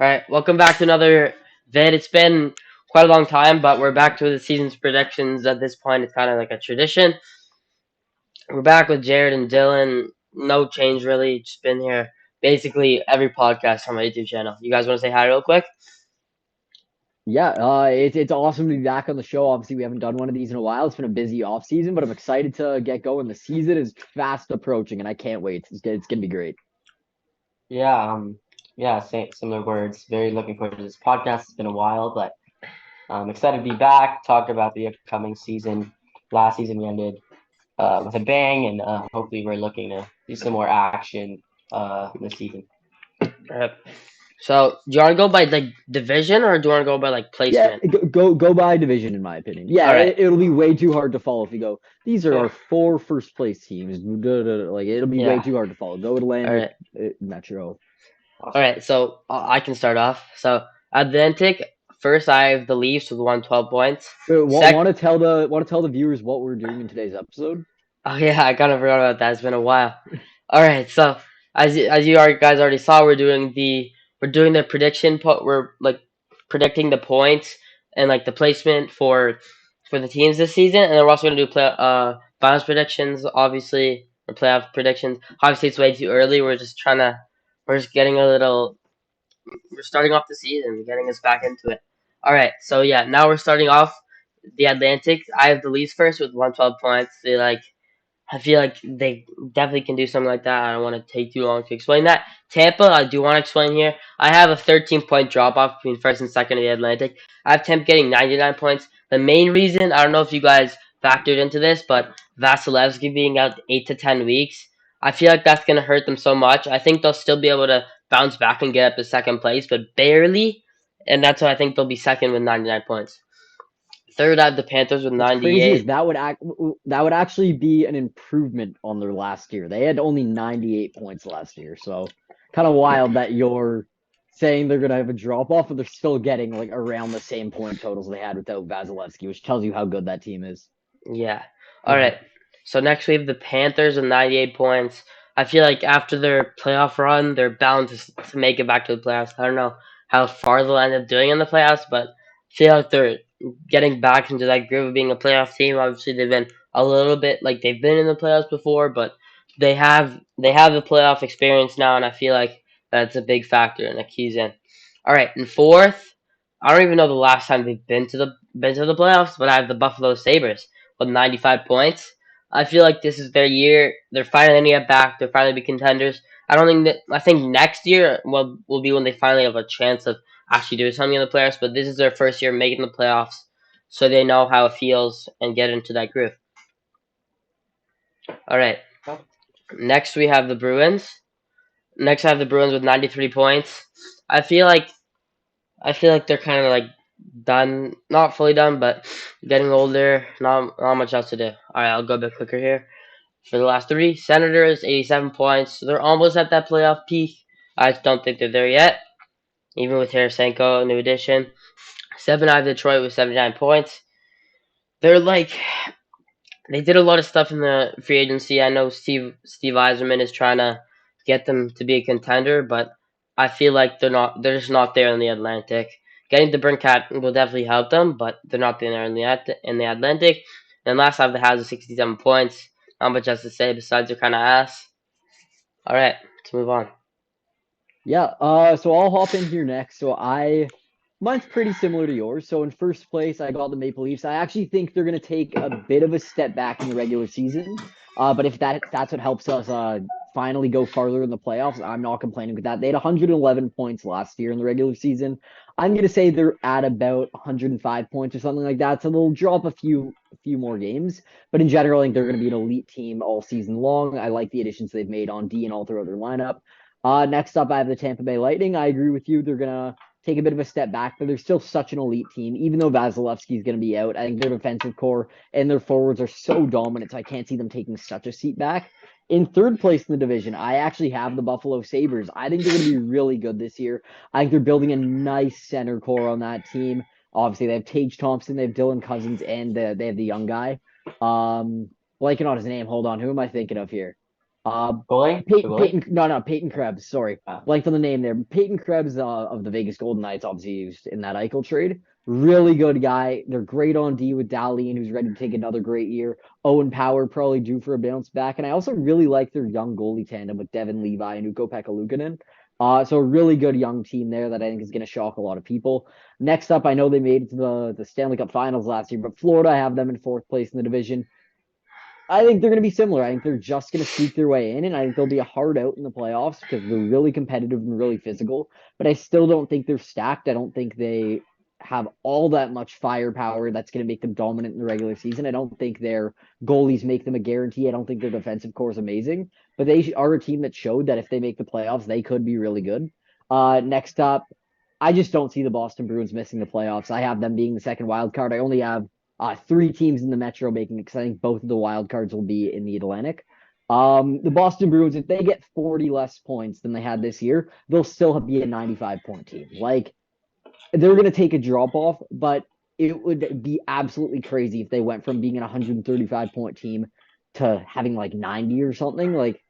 All right, welcome back to another vid. It's been quite a long time, but we're back to the season's predictions. At this point, it's kind of like a tradition. We're back with Jared and Dylan. No change really. Just been here basically every podcast on my YouTube channel. You guys want to say hi real quick? Yeah, it's awesome to be back on the show. Obviously, we haven't done one of these in a while. It's been a busy off season, but I'm excited to get going. The season is fast approaching, and I can't wait. It's gonna be great. Yeah, yeah, similar words. Very looking forward to this podcast. It's been a while, but I'm excited to be back, talk about the upcoming season. Last season we ended with a bang, and hopefully we're looking to do some more action this season. All right. So, do you want to go by like division or do you want to go by like Yeah, placement? go by division, in my opinion. Yeah, All right. it'll be way too hard to follow if you go. These are Yeah. our four first place teams. Like it'll be way Yeah. too hard to follow. Go All Atlantic, right. Metro. All Awesome. right. So I can start off. So Atlantic first, I have the Leafs with 112 points. Want Sec. to tell the viewers what we're doing in today's episode? Oh yeah, I kind of forgot about that. It's been a while. All right, so guys already saw, we're doing the prediction. We're like predicting the points and like the placement for the teams this season, and then we're also gonna do finals predictions, obviously, or playoff predictions. Obviously, it's way too early. We're just getting a little. We're starting off the season, getting us back into it. All right, so yeah, now we're starting off the Atlantic. I have the Leafs first with 112 points. I feel like they definitely can do something like that. I don't want to take too long to explain that. Tampa, I do want to explain here. I have a 13-point drop off between first and second in the Atlantic. I have Tampa getting 99 points. The main reason, I don't know if you guys factored into this, but Vasilevsky being out 8 to 10 weeks, I feel like that's going to hurt them so much. I think they'll still be able to bounce back and get up to second place, but barely. And that's why I think they'll be second with 99 points. Third, I have the Panthers with What's crazy is 98. that would actually be an improvement on their last year. They had only 98 points last year, so kind of wild that you're saying they're gonna have a drop off, but they're still getting like around the same point totals they had without Vasilevsky, which tells you how good that team is. Yeah. All right. So next we have the Panthers with 98 points. I feel like after their playoff run, they're bound to make it back to the playoffs. I don't know how far they'll end up doing in the playoffs, but I feel like they're getting back into that groove of being a playoff team. Obviously, they've been a little bit like they've been in the playoffs before, but they have the playoff experience now, and I feel like that's a big factor in the keys in. All right, and fourth, I don't even know the last time they've been to the playoffs, but I have the Buffalo Sabres with 95 points. I feel like this is their year. They're finally going to get back. They're finally be contenders. I don't think that. I think next year will be when they finally have a chance of actually doing something in the playoffs. But this is their first year making the playoffs, so they know how it feels and get into that groove. All right. Oh, Next we have the Bruins. Next I have the Bruins with 93 points. I feel like I feel like they're kind of like done, not fully done, but getting older. Not much else to do. All right, I'll go a bit quicker here. For the last three, Senators 87 points. They're almost at that playoff peak. I just don't think they're there yet. Even with Tarasenko, new addition. 7 out of Detroit with 79 points. They're like they did a lot of stuff in the free agency. I know Steve Eiserman is trying to get them to be a contender, but I feel like they're not. They're just not there in the Atlantic. Getting the Brinkat will definitely help them, but they're not there in the Atlantic. And last time they had 67 points. Not much else to say besides they're kind of ass. All right, let's move on. Yeah, so I'll hop in here next. Mine's pretty similar to yours. So in first place, I got the Maple Leafs. I actually think they're gonna take a bit of a step back in the regular season. But if that's what helps us finally go farther in the playoffs, I'm not complaining with that. They had 111 points last year in the regular season. I'm gonna say they're at about 105 points or something like that. So they'll drop a few more games. But in general, I think they're gonna be an elite team all season long. I like the additions they've made on D and all throughout their lineup. Next up, I have the Tampa Bay Lightning. I agree with you. They're gonna take a bit of a step back, but they're still such an elite team. Even though Vasilevsky is going to be out, I think their defensive core and their forwards are so dominant, so I can't see them taking such a seat back. In third place in the division, I actually have the Buffalo Sabres. I think they're going to be really good this year. I think they're building a nice center core on that team. Obviously, they have Tage Thompson, they have Dylan Cousins, and they have the young guy. Blanking on his name. Hold on, who am I thinking of here? Uh, Goalie? The goalie? Peyton Krebs. Sorry, Uh, blanked on the name there. Peyton Krebs of the Vegas Golden Knights, obviously used in that Eichel trade. Really good guy. They're great on D with Dahleen, who's ready to take another great year. Owen Power probably due for a bounce back, and I also really like their young goalie tandem with Devin Levi and Ukko Pekka. So a really good young team there that I think is going to shock a lot of people. Next up, I know they made it to the Stanley Cup Finals last year, but Florida, I have them in fourth place in the division. I think they're going to be similar. I think they're just going to squeak their way in, and I think they'll be a hard out in the playoffs because they're really competitive and really physical. But I still don't think they're stacked. I don't think they have all that much firepower that's going to make them dominant in the regular season. I don't think their goalies make them a guarantee. I don't think their defensive core is amazing, but they are a team that showed that if they make the playoffs, they could be really good. Next up, I just don't see the Boston Bruins missing the playoffs. I have them being the second wild card. I only have three teams in the Metro making it because I think both of the wild cards will be in the Atlantic. The Boston Bruins, if they get 40 less points than they had this year, they'll still be a 95-point team. Like, they're going to take a drop off, but it would be absolutely crazy if they went from being an 135-point team to having like 90 or something. Like,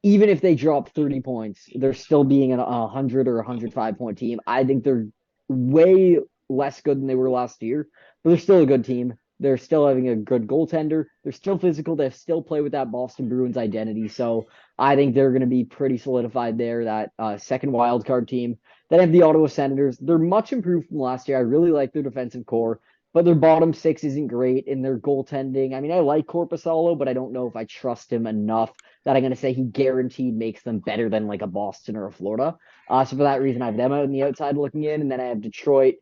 even if they drop 30 points, they're still being a 100 or 105-point team. I think they're way less good than they were last year, but they're still a good team. They're still having a good goaltender. They're still physical. They still play with that Boston Bruins identity. So I think they're going to be pretty solidified there, that second wild card team. Then have the Ottawa Senators. They're much improved from last year. I really like their defensive core, but their bottom six isn't great in their goaltending. I mean, I like Corpusalo, but I don't know if I trust him enough that I'm going to say he guaranteed makes them better than like a Boston or a Florida. So for that reason, I have them out on the outside looking in, and then I have Detroit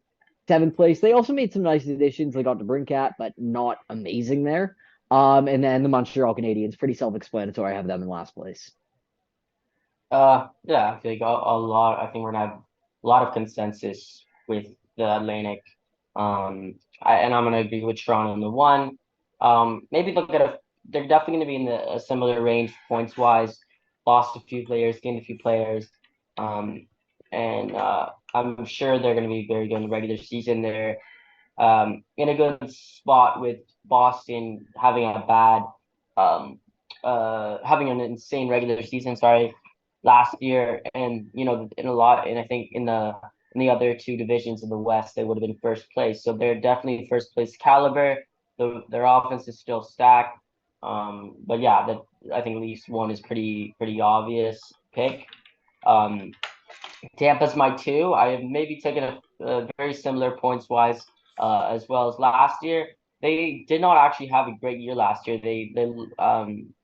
seventh place. They also made some nice additions. They got DeBrincat, but not amazing there. And then the Montreal Canadiens, pretty self-explanatory. I have them in last place. yeah, I feel like a lot. I think we're gonna have a lot of consensus with the Atlantic. And I'm gonna agree with Toronto in the one. Maybe look at a. They're definitely gonna be in a similar range points wise. Lost a few players, gained a few players. Um, and I'm sure they're gonna be very good in the regular season. They're in a good spot with Boston having a bad, um, having an insane regular season. Sorry, last year, and in a lot, and I think in the other two divisions in the West, they would have been first place. So they're definitely first place caliber. Their offense is still stacked. But yeah, that I think at least one is pretty obvious pick. Um, Tampa's my two. I have maybe taken a very similar points wise as well as last year. They did not actually have a great year last year. They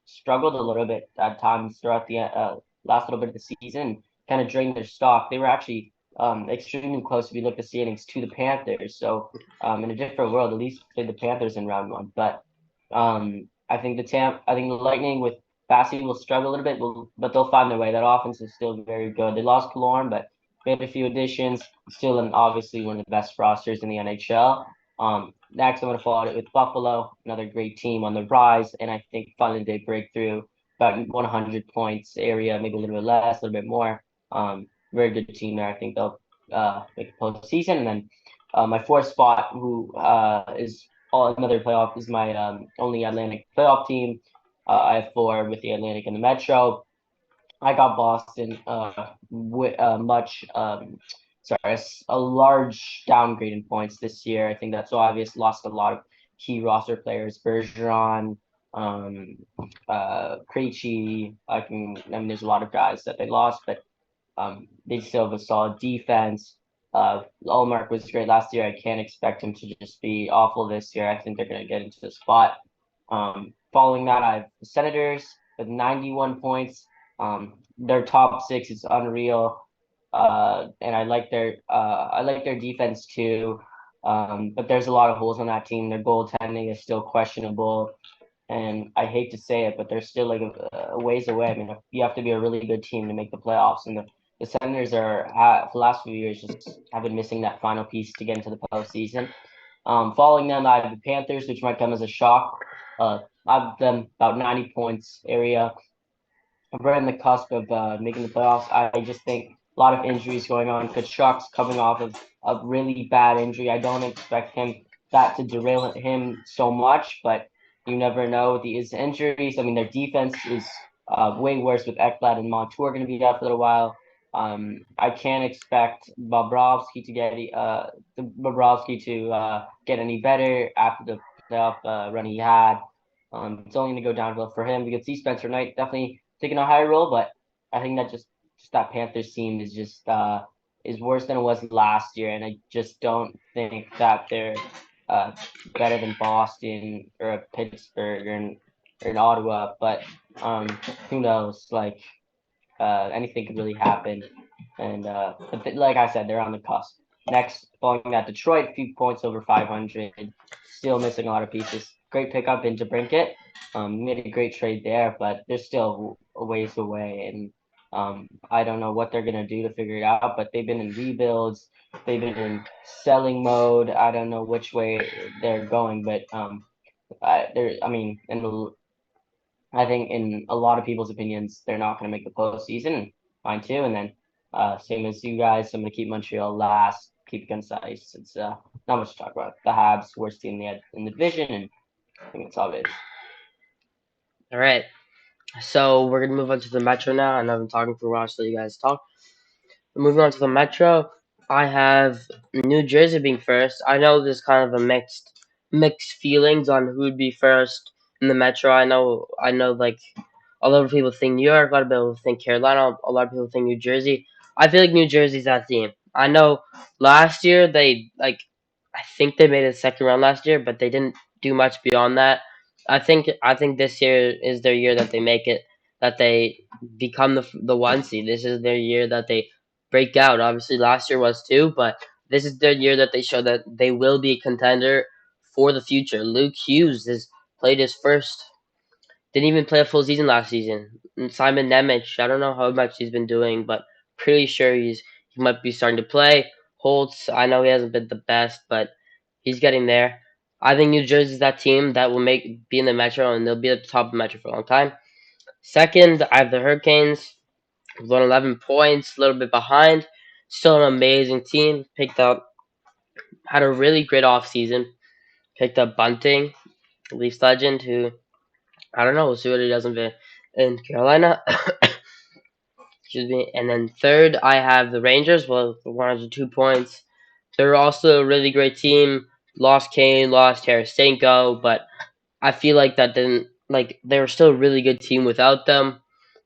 struggled a little bit at times throughout the last little bit of the season, kind of drained their stock. They were actually extremely close if you look at the standings to the Panthers. So in a different world, at least played the Panthers in round one. But I think the Lightning with Bassi will struggle a little bit, but they'll find their way. That offense is still very good. They lost Killorn, but made a few additions. Still, obviously one of the best rosters in the NHL. Next, I'm going to follow it with Buffalo, another great team on the rise, and I think finally they break through about 100 points area, maybe a little bit less, a little bit more. Very good team there. I think they'll make the postseason, and then my fourth spot, who is another playoff, is my only Atlantic playoff team. I have four with the Atlantic and the Metro. I got Boston with a large downgrade in points this year. I think that's obvious. Lost a lot of key roster players, Bergeron, Krejci. There's a lot of guys that they lost, but they still have a solid defense. Allmark was great last year. I can't expect him to just be awful this year. I think they're going to get into the spot. Following that, I have the Senators with 91 points. Their top six is unreal, and I like their defense too. But there's a lot of holes on that team. Their goaltending is still questionable, and I hate to say it, but they're still like a ways away. I mean, you have to be a really good team to make the playoffs, and the Senators are for the last few years just have been missing that final piece to get into the postseason. Following them, I have the Panthers, which might come as a shock. I have them about 90 points area. We're in the cusp of making the playoffs. I just think a lot of injuries going on. Kachuk's coming off of a really bad injury. I don't expect that to derail him so much, but you never know with these injuries. I mean, their defense is way worse with Ekblad and Montour going to be out for a little while. I can't expect Bobrovsky to get any better after the playoff run he had. It's only going to go downhill for him. We could see Spencer Knight definitely taking a higher role, but I think that just that Panthers team is just is worse than it was last year, and I just don't think that they're uh, better than Boston or Pittsburgh or in Ottawa. But who knows? Like anything could really happen. And like I said, they're on the cusp. Next, following that, Detroit, a few points over 500, still missing a lot of pieces. Great pickup in Brinket. Made a great trade there, but they're still a ways away. And I don't know what they're gonna do to figure it out. But they've been in rebuilds. They've been in selling mode. I don't know which way they're going, but they're. I mean, I think in a lot of people's opinions, they're not going to make the postseason, and mine too. And then, same as you guys, I'm going to keep Montreal last, keep against the ice. It's not much to talk about. The Habs, worst team they had in the division, and I think that's all it is. All right. So we're gonna move on to the Metro now. I know I've been talking for a while, so you guys talk. Moving on to the Metro, I have New Jersey being first. I know there's kind of a mixed feelings on who would be first in the Metro. I know like a lot of people think New York, a lot of people think Carolina, a lot of people think New Jersey. I feel like New Jersey's that team. I know last year I think they made a second round last year, but they didn't do much beyond that. I think this year is their year that they make it, that they become the one seed. This is their year that they break out. Obviously, last year was too, but this is their year that they show that they will be a contender for the future. Luke Hughes has played his first, didn't even play a full season last season. And Simon Nemec, I don't know how much he's been doing, but pretty sure he might be starting to play. Holtz, I know he hasn't been the best, but he's getting there. I think New Jersey's that team that will be in the Metro, and they'll be at the top of the Metro for a long time. Second, I have the Hurricanes with 11 points, a little bit behind. Still an amazing team. Had a really great offseason. Picked up Bunting, Leafs legend, who I don't know. We'll see what he does in Carolina. Excuse me. And then third, I have the Rangers with 102 points. They're also a really great team. Lost Kane, lost Tarasenko, but I feel like that didn't like they were still a really good team without them.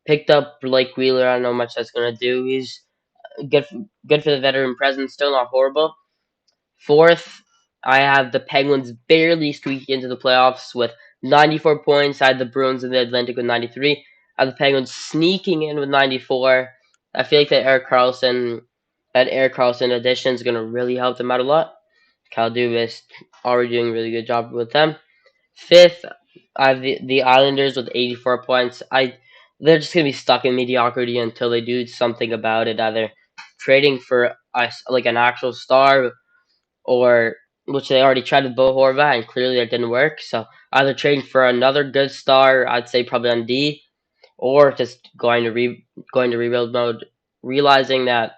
Picked up Blake Wheeler. I don't know much that's gonna do. He's good for the veteran presence. Still not horrible. Fourth, I have the Penguins barely squeaking into the playoffs with 94 points. I had the Bruins in the Atlantic with 93. I have the Penguins sneaking in with 94. I feel like that Eric Carlson addition is going to really help them out a lot. Kyle Dubas already doing a really good job with them. Fifth, I have the Islanders with 84 points. They're just going to be stuck in mediocrity until they do something about it, either trading for us like an actual star, or which they already tried with Bo Horvat, and clearly that didn't work. So either trading for another good star, I'd say probably on D, or just going to rebuild mode, realizing that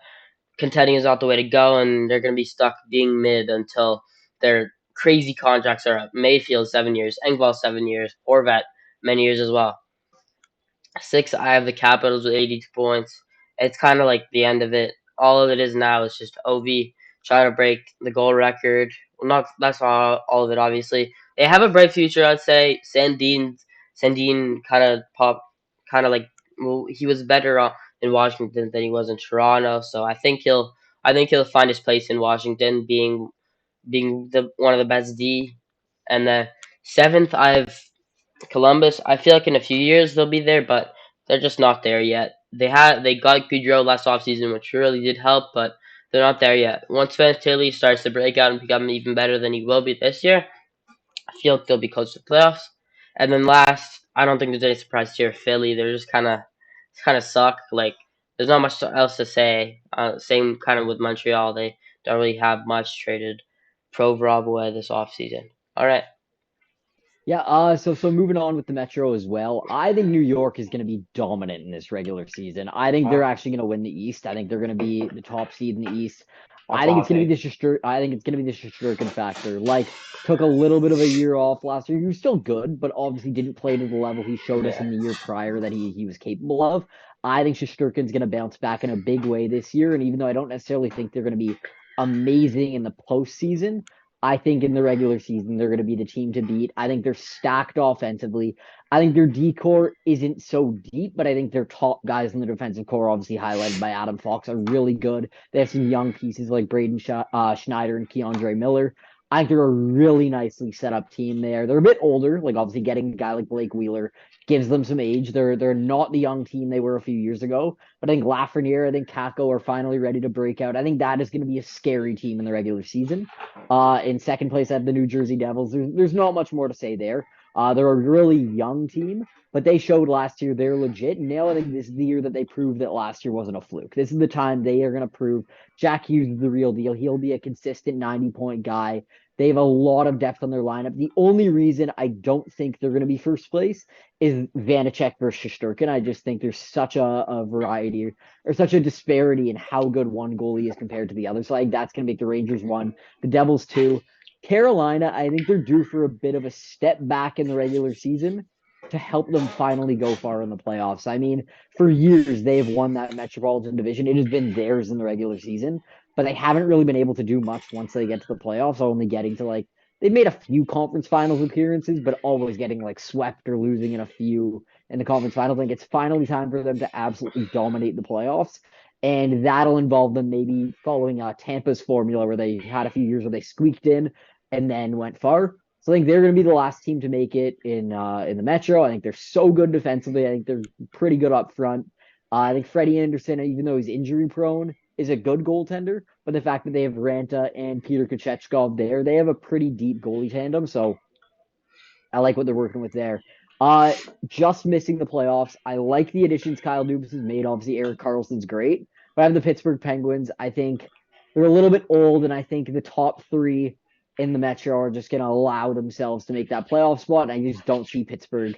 contending is not the way to go, and they're going to be stuck being mid until their crazy contracts are up. Mayfield 7 years, Engvall 7 years, Horvat many years as well. Six, I have the Capitals with 82 points. It's kind of like the end of it. All of it is now is just OV trying to break the goal record. Well, not that's not all of it. Obviously, they have a bright future. I'd say Sandin kind of like, well, he was better in Washington than he was in Toronto. So I think he'll find his place in Washington, being the one of the best D. And the seventh, I've Columbus. I feel like in a few years they'll be there, but they're just not there yet. They got Goudreau last offseason, which really did help, but they're not there yet. Once Vince Tilly starts to break out and become even better than he will be this year, I feel like they'll be close to the playoffs. And then last, I don't think there's any surprise here. Philly, they're just kind of suck. Like there's not much else to say. Same kind of with Montreal. They don't really have much traded Provorov away this offseason. All right. Yeah, so moving on with the Metro as well. I think New York is going to be dominant in this regular season. I think they're Wow. actually going to win the East. I think they're going to be the top seed in the East. That's what I'll say. I think it's gonna be the Shesterkin factor. Like, took a little bit of a year off last year. He was still good, but obviously didn't play to the level he showed us Yeah. in the year prior that he was capable of. I think Shesterkin's gonna bounce back in a big way this year. And even though I don't necessarily think they're gonna be amazing in the postseason, I think in the regular season they're gonna be the team to beat. I think they're stacked offensively. I think their D core isn't so deep, but I think their top guys in the defensive core, obviously highlighted by Adam Fox, are really good. They have some young pieces like Schneider and Keandre Miller. I think they're a really nicely set up team there. They're a bit older, like obviously getting a guy like Blake Wheeler gives them some age. They're not the young team they were a few years ago, but I think Lafreniere, I think Kako are finally ready to break out. I think that is going to be a scary team in the regular season. In second place, I have the New Jersey Devils. There's not much more to say there. They're a really young team, but they showed last year they're legit. And now I think this is the year that they proved that last year wasn't a fluke. This is the time they are going to prove Jack Hughes is the real deal. He'll be a consistent 90-point guy. They have a lot of depth on their lineup. The only reason I don't think they're going to be first place is Vanacek versus Shesterkin. I just think there's such a variety or such a disparity in how good one goalie is compared to the other. So I think that's going to make the Rangers one, the Devils two. Carolina, I think they're due for a bit of a step back in the regular season to help them finally go far in the playoffs. I mean, for years they have won that Metropolitan Division. It has been theirs in the regular season, but they haven't really been able to do much once they get to the playoffs, only getting to like they've made a few conference finals appearances, but always getting like swept or losing in a few in the conference finals. I think it's finally time for them to absolutely dominate the playoffs. And that'll involve them maybe following Tampa's formula where they had a few years where they squeaked in and then went far. So I think they're going to be the last team to make it in the Metro. I think they're so good defensively. I think they're pretty good up front. I think Freddie Anderson, even though he's injury prone, is a good goaltender. But the fact that they have Ranta and Peter Kochechkov there, they have a pretty deep goalie tandem. So I like what they're working with there. Uh, just missing the playoffs. I like the additions Kyle Dubas has made. Obviously, Eric Carlson's great, but I have the Pittsburgh Penguins. I think they're a little bit old, and I think the top three in the Metro are just going to allow themselves to make that playoff spot. And I just don't see Pittsburgh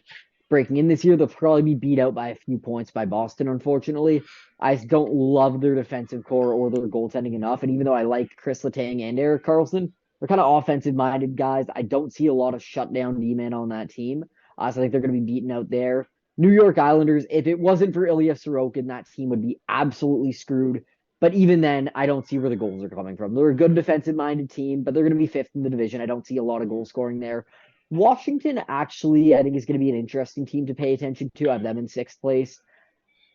breaking in this year. They'll probably be beat out by a few points by Boston, unfortunately. I just don't love their defensive core or their goaltending enough. And even though I like Chris Letang and Eric Carlson, they're kind of offensive minded guys. I don't see a lot of shutdown D men on that team. So I think they're going to be beaten out there. New York Islanders, if it wasn't for Ilya Sorokin, that team would be absolutely screwed. But even then, I don't see where the goals are coming from. They're a good defensive minded team, but they're going to be fifth in the division. I don't see a lot of goal scoring there. Washington, actually, I think is going to be an interesting team to pay attention to. I have them in sixth place.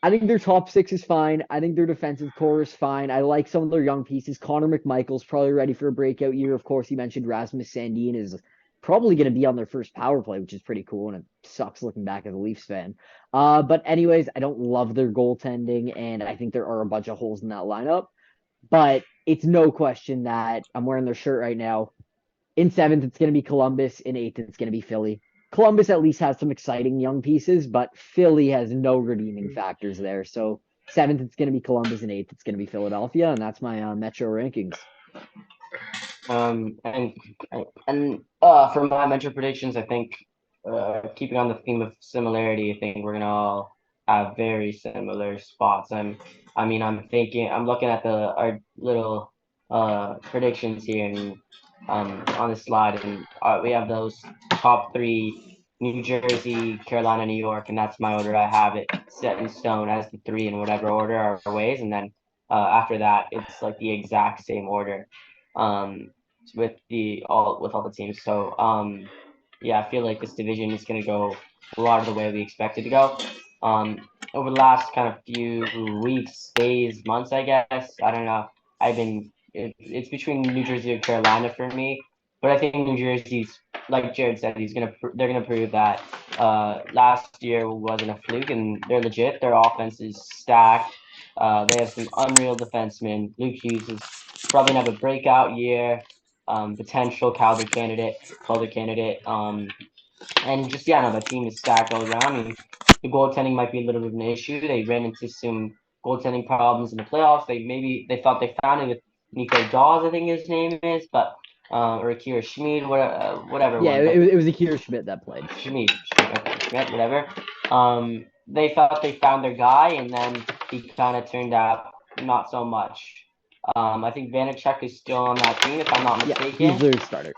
I think their top six is fine. I think their defensive core is fine. I like some of their young pieces. Connor McMichael's probably ready for a breakout year. Of course, you mentioned Rasmus Sandin is probably going to be on their first power play, which is pretty cool. And it sucks looking back as a Leafs fan. But anyways, I don't love their goaltending, and I think there are a bunch of holes in that lineup. But it's no question that I'm wearing their shirt right now. In seventh, it's going to be Columbus. In eighth, it's going to be Philly. Columbus at least has some exciting young pieces, but Philly has no redeeming factors there. So seventh, it's going to be Columbus. And eighth, it's going to be Philadelphia. And that's my Metro rankings. Um, and and for my mentor predictions, I think keeping on the theme of similarity, I think we're gonna all have very similar spots. I'm looking at the our little predictions here and on the slide, and we have those top three: New Jersey, Carolina, New York, and that's my order. I have it set in stone as the three in whatever order our ways, and then after that, it's like the exact same order. Um, with all the teams. So yeah, I feel like this division is gonna go a lot of the way we expect it to go. Over the last kind of few weeks, days, months, I guess. I don't know. It's between New Jersey and Carolina for me, but I think New Jersey's like Jared said, they're gonna prove that last year wasn't a fluke and they're legit. Their offense is stacked. They have some unreal defensemen. Luke Hughes is probably gonna have a breakout year. Potential Calder candidate. And just yeah, no, the team is stacked all around. And the goaltending might be a little bit of an issue. They ran into some goaltending problems in the playoffs. They thought they found it with Nico Dawes, I think his name is, but or Akira Schmid, whatever Yeah, one. But it was Akira Schmidt that played. Schmid, whatever. They thought they found their guy, and then he kind of turned out not so much. I think Vanacek is still on that team, if I'm not Yeah, he's mistaken. their starter.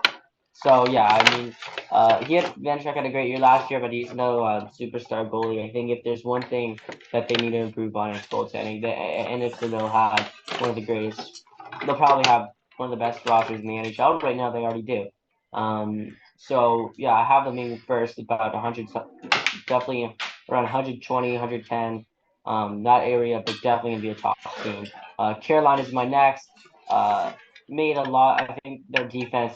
So yeah, I mean, Vanacek had a great year last year, but he's no superstar goalie. I think if there's one thing that they need to improve on, it's goaltending. And if they'll have one of the greatest, they'll probably have one of the best rosters in the NHL right now. They already do. So yeah, I have them in first, about 100, definitely around 120, 110, that area, but definitely gonna be a top team. Carolina is my next. Uh, Made a lot. I think their defense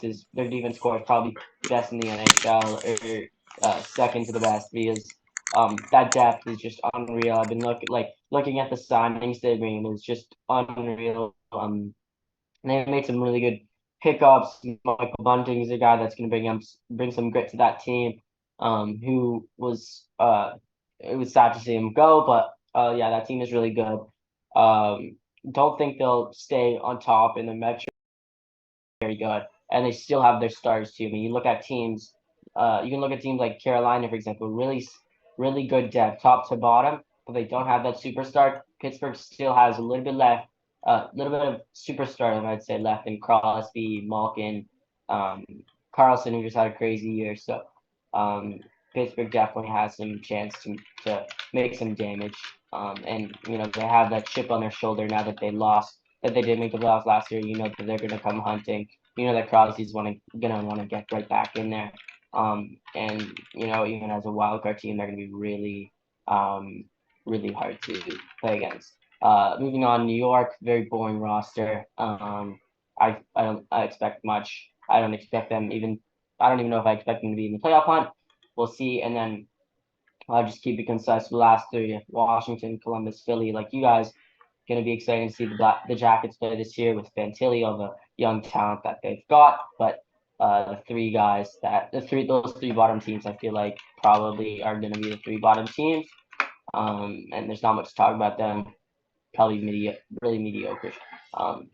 score is probably best in the NHL, or second to the best, because that depth is just unreal. I've been looking at the signings they bring, it's just unreal. And they made some really good pickups. Michael Bunting is a guy that's going to bring some grit to that team. Who was it was sad to see him go, but yeah, that team is really good. Don't think they'll stay on top in the Metro very good, and they still have their stars too. I mean, you look at teams, you can look at teams like Carolina, for example, really good depth, top to bottom, but they don't have that superstar. Pittsburgh still has a little bit left, a little bit of superstardom, I'd say, left in Crosby, Malkin, um, Carlson, who just had a crazy year. So, um, Pittsburgh definitely has some chance to make some damage. And they have that chip on their shoulder now that they lost, that they did make the playoffs last year. You know that they're gonna come hunting. You know that Crosby's gonna want to get right back in there. And even as a wild card team, they're gonna be really hard to play against. Moving on, New York, very boring roster. I don't I expect much. I don't expect them even. I don't even know if I expect them to be in the playoff hunt. We'll see. And then I'll just keep it concise. The last three: Washington, Columbus, Philly. Like you guys, going to be exciting to see the Jackets play this year with Fantilli, the young talent that they've got. But those three bottom teams, I feel like probably are going to be the three bottom teams. And there's not much to talk about them. Probably really mediocre. Um,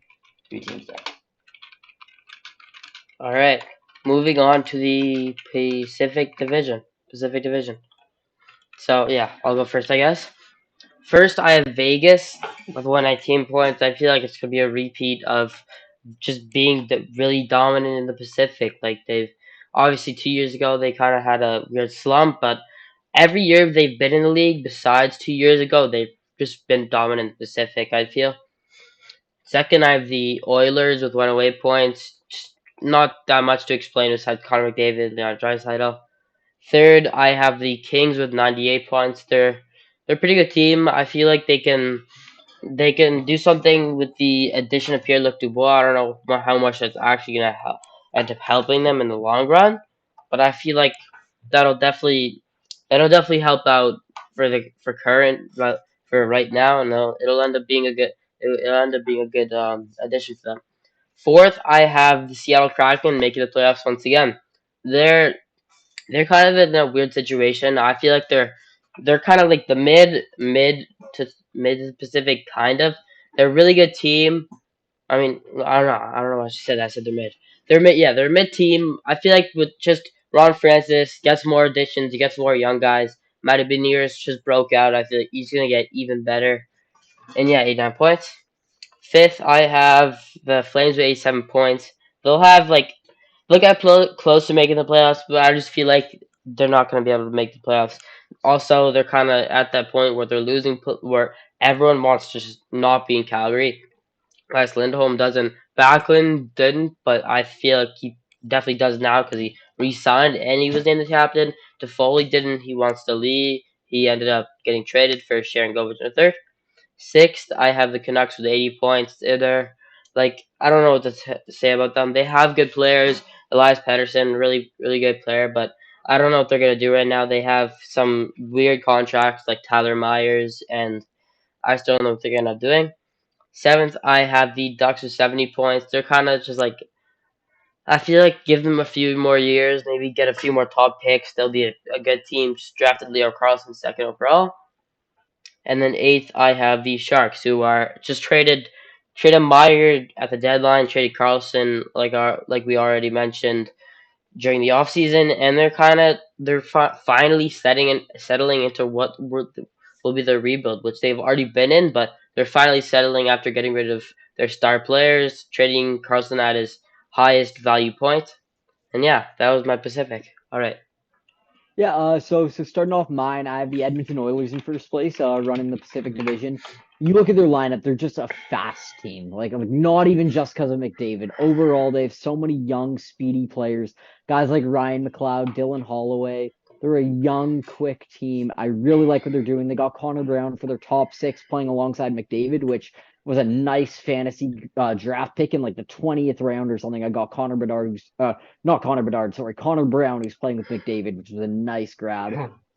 three teams there. All right, moving on to the Pacific Division. Pacific Division. So yeah, I'll go first, I guess. First, I have Vegas with 119 points. I feel like it's gonna be a repeat of just being really dominant in the Pacific. Like they've obviously 2 years ago they kind of had a weird slump, but every year they've been in the league, besides 2 years ago, they've just been dominant in the Pacific. I feel. Second, I have the Oilers with 108 points. Just not that much to explain besides Connor McDavid, Leon Draisaitl. Third, I have the Kings with 98 points. They're a pretty good team. I feel like they can do something with the addition of Pierre-Luc Dubois. I don't know how much that's actually gonna end up helping them in the long run, but I feel like that'll definitely that'll definitely help out for current, but for right now, and it'll end up being a good it'll end up being a good addition to them. Fourth, I have the Seattle Kraken making the playoffs once again. They're they're kind of in a weird situation. I feel like they're kind of like the mid Pacific kind of. They're a really good team. I mean, I don't know why she said that. I said they're mid. They're mid. Yeah, they're a mid team. I feel like with just Ron Francis gets more additions, he gets more young guys. Matty Beniers just broke out. I feel like he's gonna get even better. And yeah, 89 points. Fifth, I have the Flames with 87 points. They'll have like look at close to making the playoffs, but I just feel like they're not going to be able to make the playoffs. Also, they're kind of at that point where they're losing, where everyone wants to just not be in Calgary. As Lindholm doesn't, Backlund didn't, but I feel like he definitely does now because he re-signed and he was named the captain. Toffoli didn't. He wants to leave. He ended up getting traded for Sharon Govich in the third. Sixth, I have the Canucks with 80 points. They're like I don't know what to say about them. They have good players. Elias Pettersson, really really good player, but I don't know what they're gonna do right now. They have some weird contracts like Tyler Myers, and I still don't know what they're gonna end up doing. Seventh, I have the Ducks with 70 points. They're kind of just like I feel like give them a few more years, maybe get a few more top picks. They'll be a good team. Just drafted Leo Carlson second overall. And then eighth, I have the Sharks, who are just traded Meyer at the deadline, traded Carlson, like we already mentioned during the offseason, and they're finally settling into what will be the rebuild, which they've already been in, but they're finally settling after getting rid of their star players, trading Carlson at his highest value point. And yeah, that was my Pacific. All right. Yeah, so starting off mine, I have the Edmonton Oilers in first place, running the Pacific Division. You look at their lineup, they're just a fast team. Like not even just because of McDavid. Overall, they have so many young, speedy players. Guys like Ryan McLeod, Dylan Holloway. They're a young, quick team. I really like what they're doing. They got Connor Brown for their top six playing alongside McDavid, which was a nice fantasy draft pick in like the 20th round or something. I got Connor Bedard, not Connor Bedard, sorry, Connor Brown, who's playing with McDavid, which was a nice grab.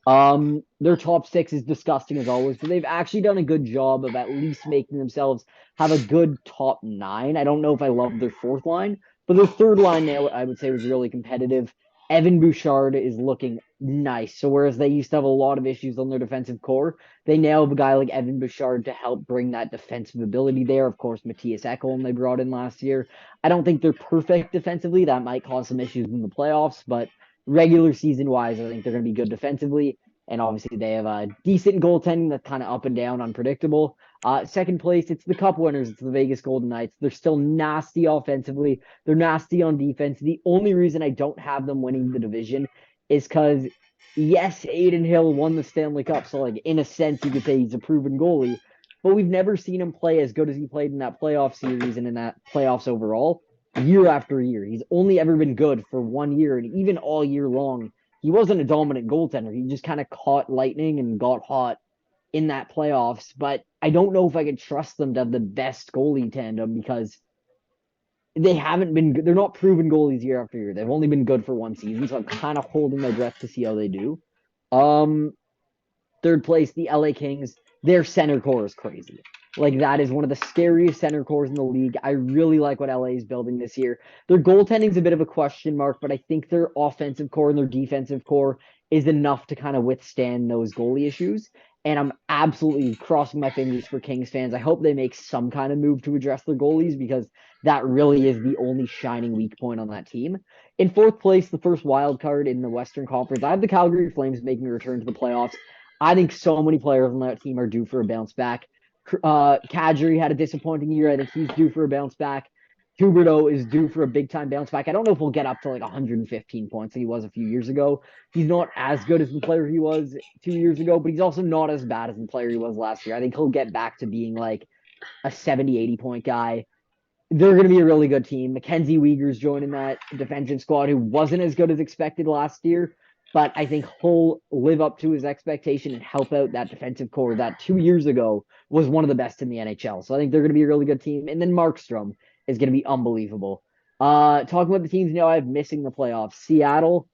Their top six is disgusting as always, but they've actually done a good job of at least making themselves have a good top nine. I don't know if I love their fourth line, but their third line now, I would say, was really competitive. Evan Bouchard is looking nice. So whereas they used to have a lot of issues on their defensive core, they now have a guy like Evan Bouchard to help bring that defensive ability there. Of course, Matthias Ekholm they brought in last year. I don't think they're perfect defensively. That might cause some issues in the playoffs, but regular season wise, I think they're going to be good defensively. And obviously, they have a decent goaltending that's kind of up and down, unpredictable. Second place, it's the Cup winners. It's the Vegas Golden Knights. They're still nasty offensively. They're nasty on defense. The only reason I don't have them winning the division is because, yes, Aiden Hill won the Stanley Cup. So, like, in a sense, you could say he's a proven goalie. But we've never seen him play as good as he played in that playoff series and in that playoffs overall, year after year. He's only ever been good for 1 year, and even all year long, he wasn't a dominant goaltender. He just kind of caught lightning and got hot in that playoffs. But I don't know if I could trust them to have the best goalie tandem because they haven't been good. They're not proven goalies year after year. They've only been good for one season, so I'm kind of holding my breath to see how they do. Um, Third place, the LA Kings. Their center core is crazy. Like that is one of the scariest center cores in the league. I really like what LA is building this year. Their goaltending is a bit of a question mark, but I think their offensive core and their defensive core is enough to kind of withstand those goalie issues. And I'm absolutely crossing my fingers for Kings fans. I hope they make some kind of move to address their goalies because that really is the only shining weak point on that team. In fourth place, the first wild card in the Western Conference, I have the Calgary Flames making a return to the playoffs. I think so many players on that team are due for a bounce back. Kadri had a disappointing year. I think he's due for a bounce back. Huberto is due for a big time bounce back. I don't know if we'll get up to like 115 points that he was a few years ago. He's not as good as the player he was 2 years ago, but he's also not as bad as the player he was last year. I think he'll get back to being like a 70, 80 point guy. They're going to be a really good team. Mackenzie Weegar's joining that defensive squad who wasn't as good as expected last year, but I think he'll live up to his expectation and help out that defensive core that 2 years ago was one of the best in the NHL. So I think they're going to be a really good team. And then Markstrom is going to be unbelievable. Talking about the teams now I have missing the playoffs. Seattle,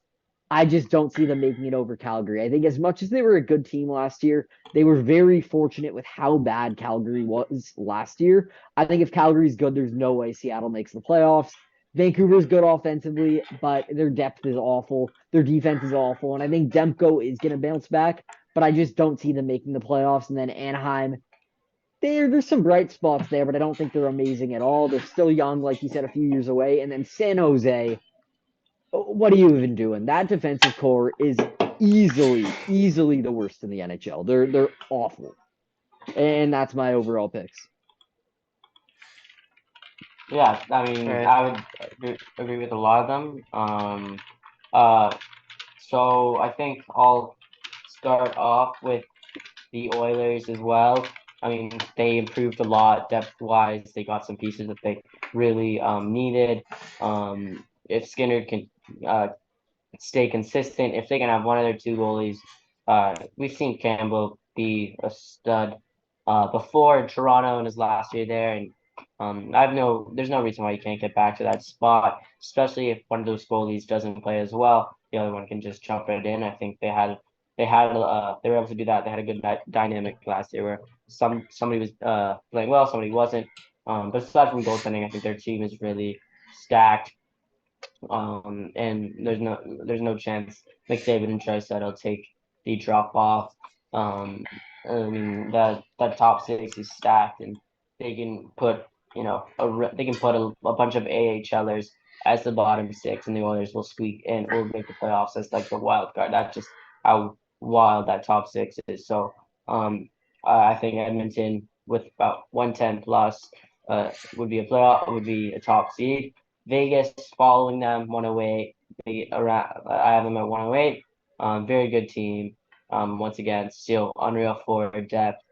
I just don't see them making it over Calgary. I think as much as they were a good team last year, they were very fortunate with how bad Calgary was last year. I think if Calgary's good, there's no way Seattle makes the playoffs. Vancouver's good offensively, but their depth is awful. Their defense is awful. And I think Demko is going to bounce back, but I just don't see them making the playoffs. And then Anaheim, there's some bright spots there, but I don't think they're amazing at all. They're still young, like you said, a few years away. And then San Jose, what are you even doing? That defensive core is easily the worst in the NHL. They're awful, and that's my overall picks. Yeah, I All mean, right. I would agree with a lot of them. Uh, so I think I'll start off with the Oilers as well. I mean, they improved a lot depth-wise. They got some pieces that they really needed. If Skinner can stay consistent, if they can have one of their two goalies, we've seen Campbell be a stud before in Toronto in his last year there, and there's no reason why you can't get back to that spot, especially if one of those goalies doesn't play as well, the other one can just jump right in. I think they were able to do that. They had a good dynamic last year where somebody was playing well, somebody wasn't. But aside from goaltending, I think their team is really stacked. And there's no chance McDavid and Draisaitl take the drop off. I mean that top six is stacked, and they can put they can put a bunch of AHLers as the bottom six, and the Oilers will squeak and will make the playoffs as like the wild card. That's just how wild that top six is. So I think Edmonton with about 110 plus. would be a playoff, would be a top seed. Vegas following them 108. I have them at 108. Very good team. Once again, still unreal forward depth.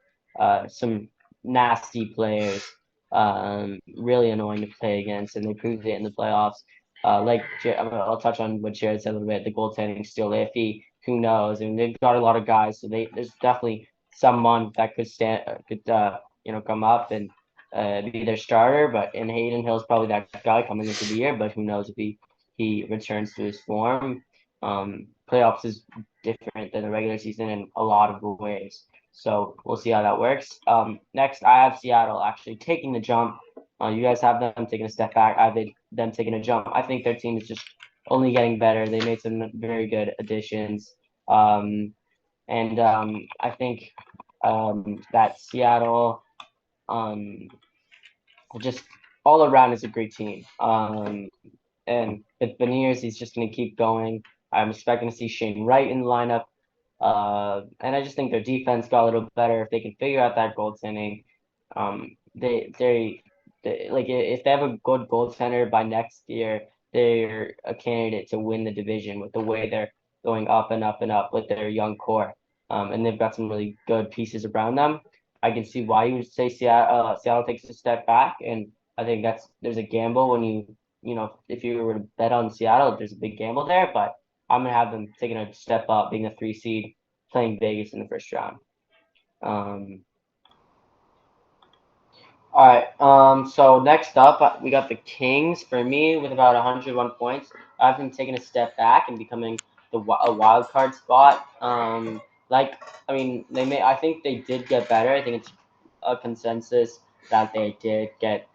Some nasty players. Really annoying to play against, and they proved it in the playoffs. I'll touch on what Jared said a little bit. The goaltending's still iffy. Who knows? I mean, they've got a lot of guys, so there's definitely someone that could come up and be their starter. But and Hayden Hill's probably that guy coming into the year. But who knows if he returns to his form. Playoffs is different than the regular season in a lot of ways. So we'll see how that works. Next, I have Seattle actually taking the jump. You guys have them taking a step back. I have them taking a jump. I think their team is just only getting better. They made some very good additions. And I think that Seattle just all around is a great team. And with Beniers, he's just going to keep going. I'm expecting to see Shane Wright in the lineup. And I just think their defense got a little better if they can figure out that goaltending. They like if they have a good goaltender by next year, they're a candidate to win the division with the way they're going up and up and up with their young core. And they've got some really good pieces around them. I can see why you would say Seattle takes a step back, and I think there's a gamble when if you were to bet on Seattle, there's a big gamble there, but I'm gonna have them taking a step up, being a 3 seed, playing Vegas in the first round. Um, all right. So next up, we got the Kings. For me, with about 101 points, I've been taking a step back and becoming a wild card spot. Like I mean, I think they did get better. I think it's a consensus that they did get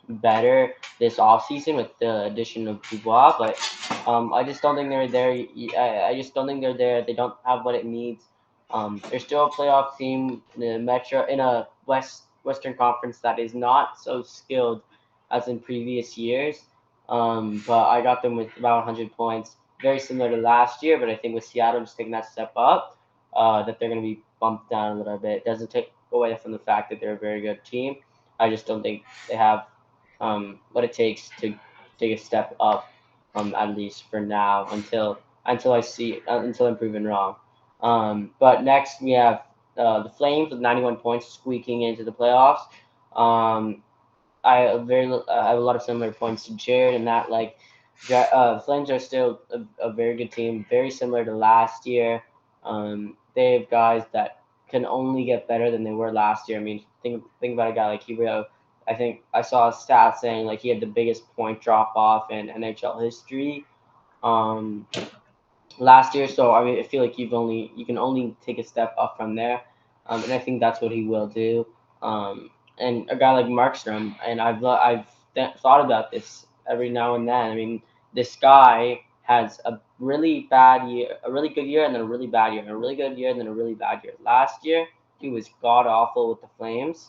better this offseason with the addition of Dubois, but I just don't think they're there. I just don't think they're there. They don't have what it needs. They're still a playoff team in a Western Conference that is not so skilled as in previous years. But I got them with about 100 points, very similar to last year. But I think with Seattle just taking that step up, that they're going to be bumped down a little bit. It doesn't take away from the fact that they're a very good team. I just don't think they have what it takes to take a step up, at least for now, until I'm proven wrong. But next we have the Flames with 91 points, squeaking into the playoffs. Um, I have a lot of similar points to Jared in that the Flames are still a very good team, very similar to last year. They have guys that can only get better than they were last year. I mean, think about a guy like Hero. I think I saw a stat saying like he had the biggest point drop off in NHL history. Um, Last year. So I mean, I feel like you can only take a step up from there, and I think that's what he will do. And a guy like Markstrom, and thought about this every now and then. I mean, this guy has a really bad year, a really good year, and then a really bad year, and a really good year, and then a really bad year. Last year, he was god awful with the Flames,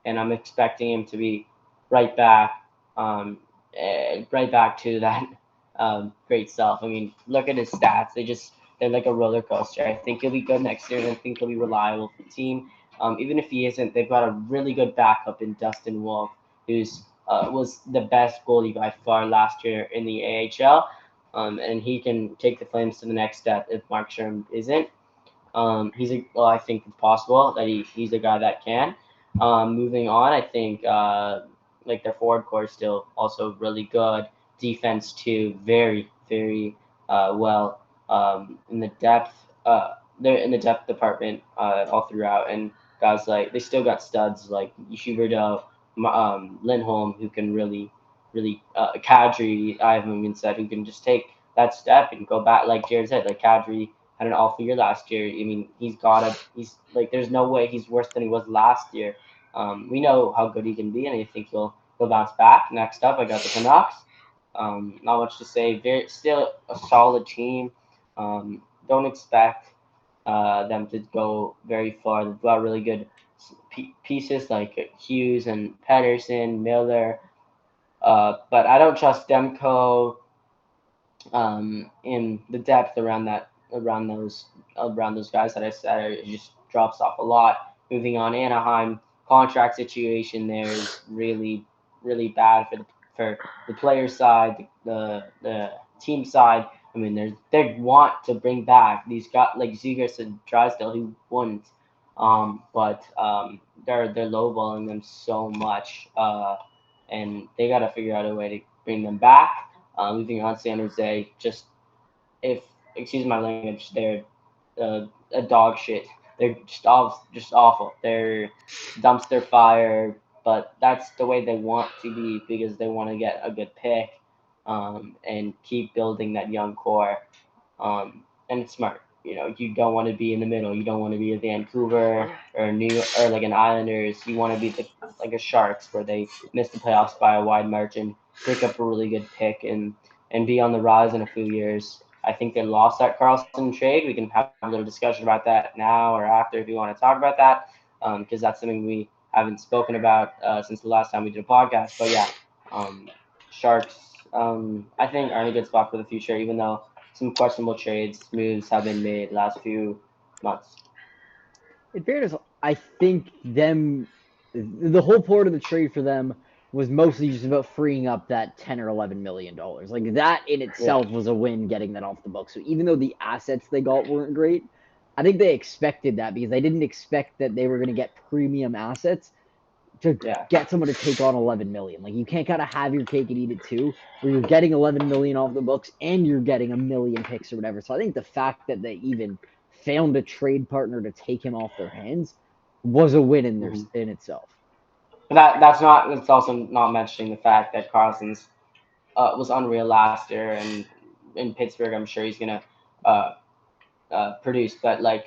and I'm expecting him to be right back, right back to that great self. I mean, look at his stats. They're like a roller coaster. I think he'll be good next year, and I think he'll be reliable for the team. Even if he isn't, they've got a really good backup in Dustin Wolf, who's was the best goalie by far last year in the AHL. And he can take the Flames to the next step if Markstrom isn't. I think it's possible that he's a guy that can. Moving on, I think like their forward core is still also really good. Defense too, very well in the depth. They're in the depth department all throughout, and guys like they still got studs like Huberdeau, Lindholm, who can really Kadri. I haven't even said who can just take that step and go back like Jared said. Like Kadri had an awful year last year. I mean, he's like, there's no way he's worse than he was last year. We know how good he can be, and I think he'll bounce back. Next up, I got the Canucks. Not much to say. Still a solid team. Don't expect them to go very far. They've got really good pieces like Hughes and Pedersen, Miller. But I don't trust Demko in the depth around those guys that I said. It just drops off a lot. Moving on, Anaheim contract situation there is really bad for the player side, the team side. I mean, they want to bring back these guys like Zegers and Drysdale who wouldn't, but they're lowballing them so much, and they got to figure out a way to bring them back. Moving on, San Jose, just if excuse my language, they're a dog shit. They're just awful. They're dumpster fire, but that's the way they want to be because they want to get a good pick, and keep building that young core. And it's smart. You don't want to be in the middle. You don't want to be a Vancouver or a New or like an Islanders. You want to be like a Sharks where they miss the playoffs by a wide margin, pick up a really good pick, and be on the rise in a few years. I think they lost that Carlson trade. We can have a little discussion about that now or after if you want to talk about that, because that's something we haven't spoken about since the last time we did a podcast. But yeah, Sharks, I think are in a good spot for the future, even though some questionable trades moves have been made last few months. In fairness, I think the whole part of the trade for them was mostly just about freeing up that $10 or $11 million. Like that in Yeah, itself was a win getting that off the books. So even though the assets they got weren't great, I think they expected that because they didn't expect that they were going to get premium assets to yeah. get someone to take on 11 million. Like you can't kind of have your cake and eat it too, where you're getting 11 million off the books and you're getting a million picks or whatever. So I think the fact that they even found a trade partner to take him off their hands was a win hmm in itself. But that's also not mentioning the fact that Carlson's was unreal last year, and in Pittsburgh, I'm sure he's gonna uh, produce. But like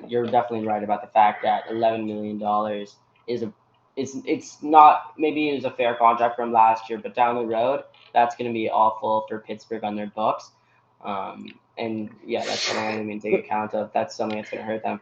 you're definitely right about the fact that $11 million is a it's not maybe it was a fair contract from last year, but down the road that's going to be awful for Pittsburgh on their books. And yeah, that's something I didn't even take But account of. That's something that's going to hurt them.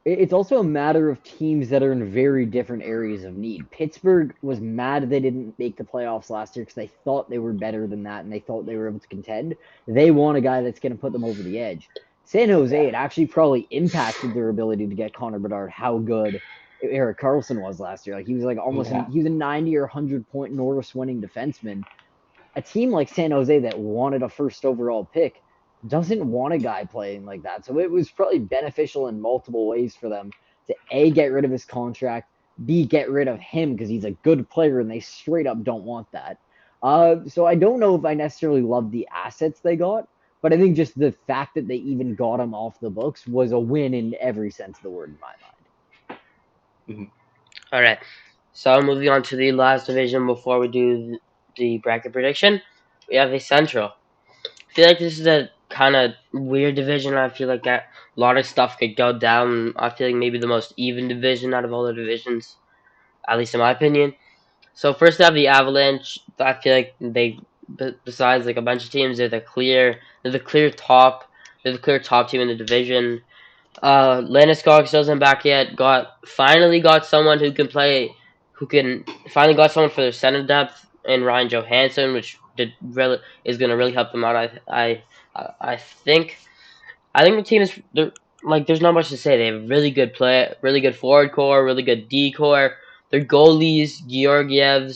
it's also a matter of teams that are in very different areas of need. Pittsburgh was mad they didn't make the playoffs last year because they thought they were better than that and they thought they were able to contend. They want a guy that's going to put them over the edge. San Jose, Yeah, it actually probably impacted their ability to get Connor Bedard how good Eric Carlson was last year. Like he was like yeah, he was a 90 or 100 point Norris winning defenseman. A team like San Jose that wanted a first overall pick doesn't want a guy playing like that. So it was probably beneficial in multiple ways for them to A, get rid of his contract, B, get rid of him because he's a good player and they straight up don't want that. So I don't know if I necessarily love the assets they got, but I think just the fact that they even got him off the books was a win in every sense of the word in my mind. hmm All right. So moving on to the last division before we do the bracket prediction, we have a Central. I feel like this is a kind of weird division. I feel like that a lot of stuff could go down. I feel like maybe the most even division out of all the divisions, at least in my opinion. So first, I have the Avalanche. I feel like besides like a bunch of teams, they're the clear top, they're the clear top team in the division. Landeskog still isn't back yet. Finally got someone who can play, who can finally got someone for their center depth in Ryan Johansson, which is gonna really help them out. I think the team is like there's not much to say. They have really good play, really good forward core, really good D core. Their goalies, Georgiev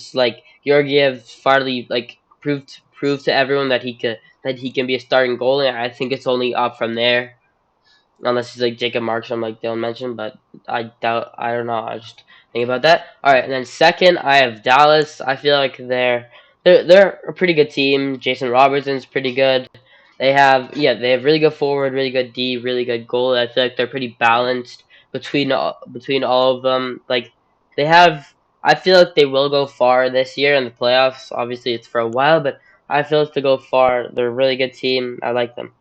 finally like proved to everyone that he can be a starting goalie. I think it's only up from there unless he's like Jacob Markstrom, like Dylan mentioned. But I doubt. I don't know. I just think about that. All right, and then second, I have Dallas. I feel like they're a pretty good team. Jason Robertson's pretty good. They have really good forward, really good D, really good goal. I feel like they're pretty balanced between all of them. Like they have. I feel like they will go far this year in the playoffs. Obviously, it's for a while, but I feel like to go far. They're a really good team. I like them.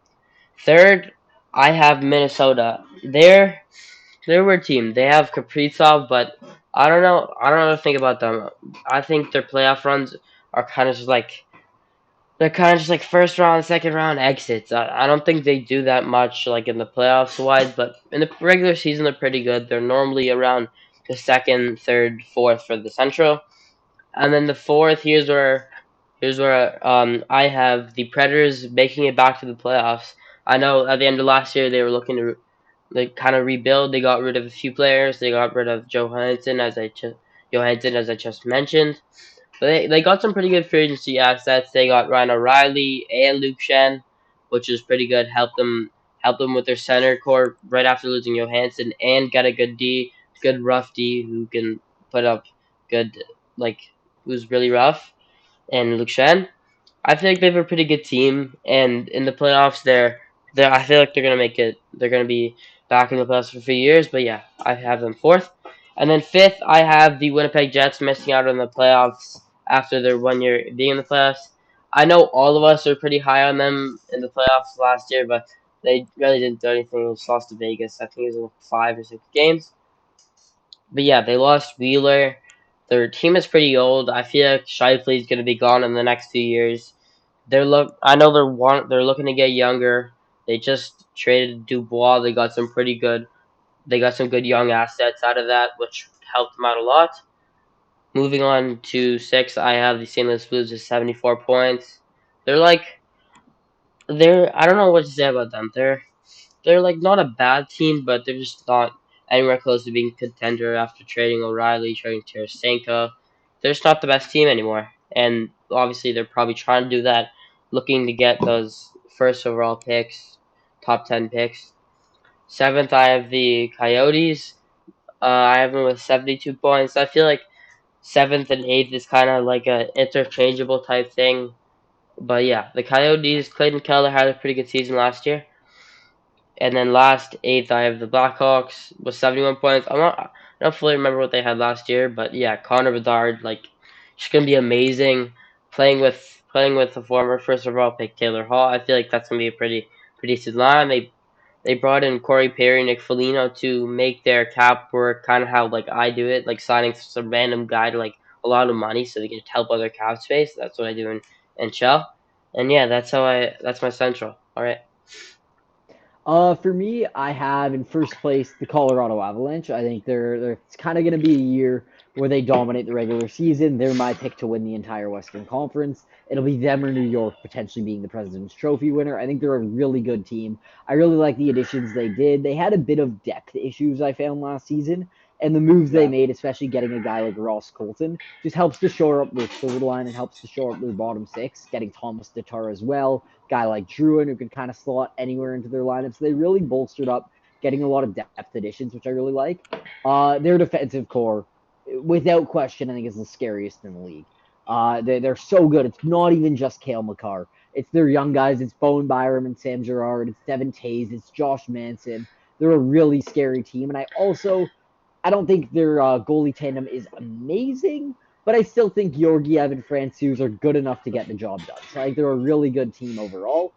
Third, I have Minnesota. They're a weird team. They have Kaprizov, but I don't know. I don't know what to think about them. I think their playoff runs are kind of just like they're kind of just like first round, second round exits. I don't think they do that much like in the playoffs wise, but in the regular season they're pretty good. They're normally around the second, third, fourth for the Central, and then the fourth. Here's where I have the Predators making it back to the playoffs. I know at the end of last year they were looking to. They kind of rebuild. They got rid of a few players. They got rid of Johansson, as I just mentioned. But they got some pretty good free agency assets. They got Ryan O'Reilly and Luke Shen, which is pretty good. Help them with their center core right after losing Johansson, and got a good rough D who can put up good, like, who's really rough, and Luke Shen. I feel like they have a pretty good team, and in the playoffs, they're I feel like they're gonna make it. They're gonna be back in the playoffs for a few years. But yeah, I have them fourth, and then fifth, I have the Winnipeg Jets missing out on the playoffs after their 1 year being in the playoffs. I know all of us are pretty high on them in the playoffs last year, but they really didn't do anything. They just lost to Vegas. I think it was like 5 or 6 games. But yeah, they lost Wheeler. Their team is pretty old. I feel like Shifley is going to be gone in the next few years. I know they're looking to get younger. They just traded Dubois. They got some good young assets out of that, which helped them out a lot. Moving on to six, I have the St. Louis Blues with 74 points. They're like I don't know what to say about them. They're like not a bad team, but they're just not anywhere close to being contender after trading O'Reilly, trading Tarasenko. They're just not the best team anymore, and obviously they're probably trying to do that, looking to get those first overall picks, top 10 picks. Seventh, I have the Coyotes. I have them with 72 points. I feel like seventh and eighth is kind of like a interchangeable type thing. But yeah, the Coyotes, Clayton Keller had a pretty good season last year. And then last eighth, I have the Blackhawks with 71 points. I don't fully remember what they had last year, but yeah, Connor Bedard, like, she's gonna be amazing. Playing with the former first overall pick Taylor Hall, I feel like that's gonna be a pretty decent line. They brought in Corey Perry, Nick Foligno to make their cap work, kind of how like I do it, like signing some random guy to like a lot of money so they can help other cap space. That's what I do in Shell. And yeah, that's my central. All right. For me, I have in first place the Colorado Avalanche. I think they're it's kind of going to be a year where they dominate the regular season. They're my pick to win the entire Western Conference. It'll be them or New York potentially being the President's Trophy winner. I think they're a really good team. I really like the additions they did. They had a bit of depth issues I found last season, and the moves they Yeah. made, especially getting a guy like Ross Colton, just helps to shore up their third line and helps to shore up their bottom six. Getting Thomas Tatar as well, guy like Druin who could kind of slot anywhere into their lineup. So they really bolstered up, getting a lot of depth additions, which I really like. Their defensive core, without question, I think is the scariest in the league. They're so good. It's not even just Kale McCarr. It's their young guys. It's Bowen Byram and Sam Girard. It's Devin Tays. It's Josh Manson. They're a really scary team. And I don't think their goalie tandem is amazing, but I still think Georgiev and Francouz are good enough to get the job done. So I think they're a really good team overall.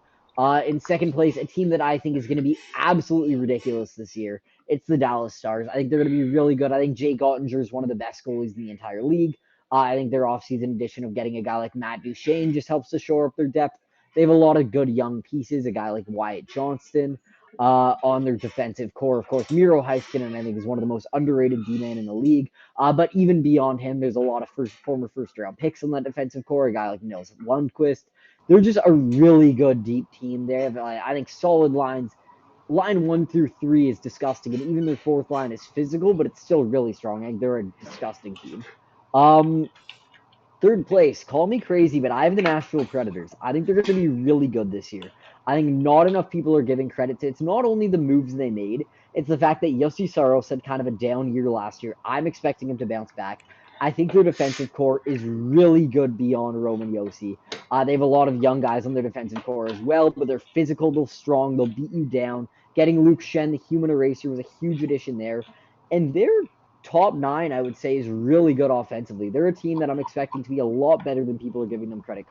In second place, a team that I think is going to be absolutely ridiculous this year. It's the Dallas Stars. I think they're going to be really good. I think Jake Ottinger is one of the best goalies in the entire league. I think their offseason addition of getting a guy like Matt Duchene just helps to shore up their depth. They have a lot of good young pieces, a guy like Wyatt Johnston on their defensive core. Of course, Miro Heiskanen, I think, is one of the most underrated D-man in the league. But even beyond him, there's a lot of former first-round picks on that defensive core. A guy like Nils Lundqvist. They're just a really good deep team. They have, I think, solid lines. Line 1 through 3 is disgusting, and even their fourth line is physical, but it's still really strong. I think they're a disgusting team. Um, Third place, call me crazy, but I have the Nashville Predators. I think they're going to be really good this year. I think not enough people are giving credit to it's not only the moves they made, it's the fact that Yossi Saros had kind of a down year last year. I'm expecting him to bounce back. I think their defensive core is really good beyond Roman Yossi. They have a lot of young guys on their defensive core as well, but they're physical, they're strong, they'll beat you down. Getting Luke Shen, the human eraser, was a huge addition there. And they're top nine, I would say, is really good offensively. They're a team that I'm expecting to be a lot better than people are giving them credit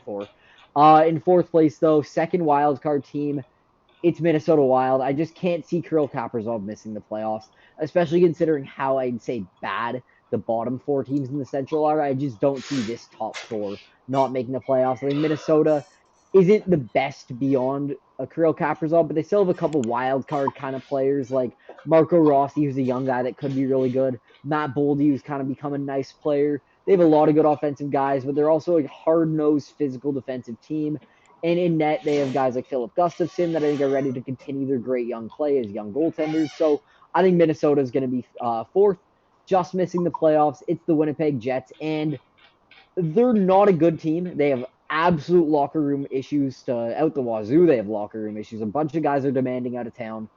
for. In fourth place, though, second wild card team, it's Minnesota Wild. I just can't see Kirill Kaprizov missing the playoffs, especially considering how I'd say bad the bottom four teams in the Central are. I just don't see this top four not making the playoffs. I think Minnesota isn't the best beyond a Kirill Kaprizov, but they still have a couple wild card kind of players like Marco Rossi, who's a young guy that could be really good. Matt Boldy, who's kind of become a nice player. They have a lot of good offensive guys, but they're also a hard nosed physical defensive team. And in net, they have guys like Philip Gustafson that I think are ready to continue their great young play as young goaltenders. So I think Minnesota is going to be fourth, just missing the playoffs. It's the Winnipeg Jets, and they're not a good team. They have absolute locker room issues to out the wazoo. They have locker room issues. A bunch of guys are demanding out of town.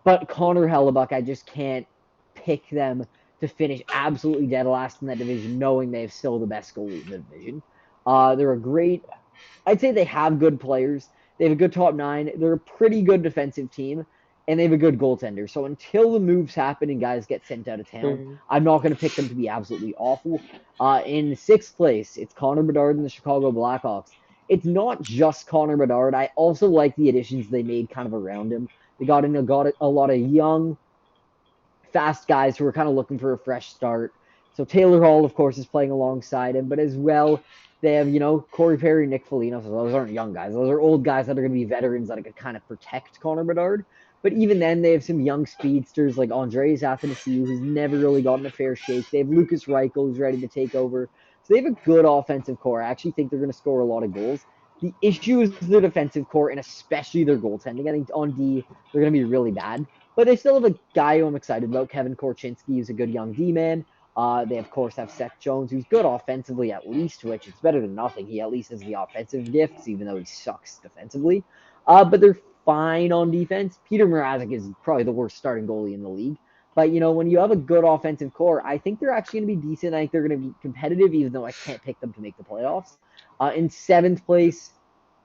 But Connor Hellebuck, I just can't pick them to finish absolutely dead last in that division, knowing they have still the best goalie in the division. They're a great I'd say they have good players. They have a good top nine. They're a pretty good defensive team, and they have a good goaltender. So until the moves happen and guys get sent out of town, Mhm. I'm not going to pick them to be absolutely awful. In sixth place, it's Connor Bedard and the Chicago Blackhawks. It's not just Connor Bedard. I also like the additions they made kind of around him. They got a lot of young, fast guys who are kind of looking for a fresh start. So Taylor Hall, of course, is playing alongside him, but as well, they have, Corey Perry, Nick Foligno. So those aren't young guys. Those are old guys that are going to be veterans that could kind of protect Connor Bedard. But even then, they have some young speedsters like Andreas Athanasiou, who's never really gotten a fair shake. They have Lucas Reichel, who's ready to take over. So they have a good offensive core. I actually think they're going to score a lot of goals. The issue is their defensive core and especially their goaltending. I think on D, they're going to be really bad. But they still have a guy who I'm excited about, Kevin Korchinski, who's a good young D man. They of course have Seth Jones, who's good offensively at least, which it's better than nothing. He at least has the offensive gifts, even though he sucks defensively. But they're fine on defense. Peter Mrazek is probably the worst starting goalie in the league. But when you have a good offensive core, I think they're actually going to be decent. I think they're going to be competitive, even though I can't pick them to make the playoffs. In seventh place,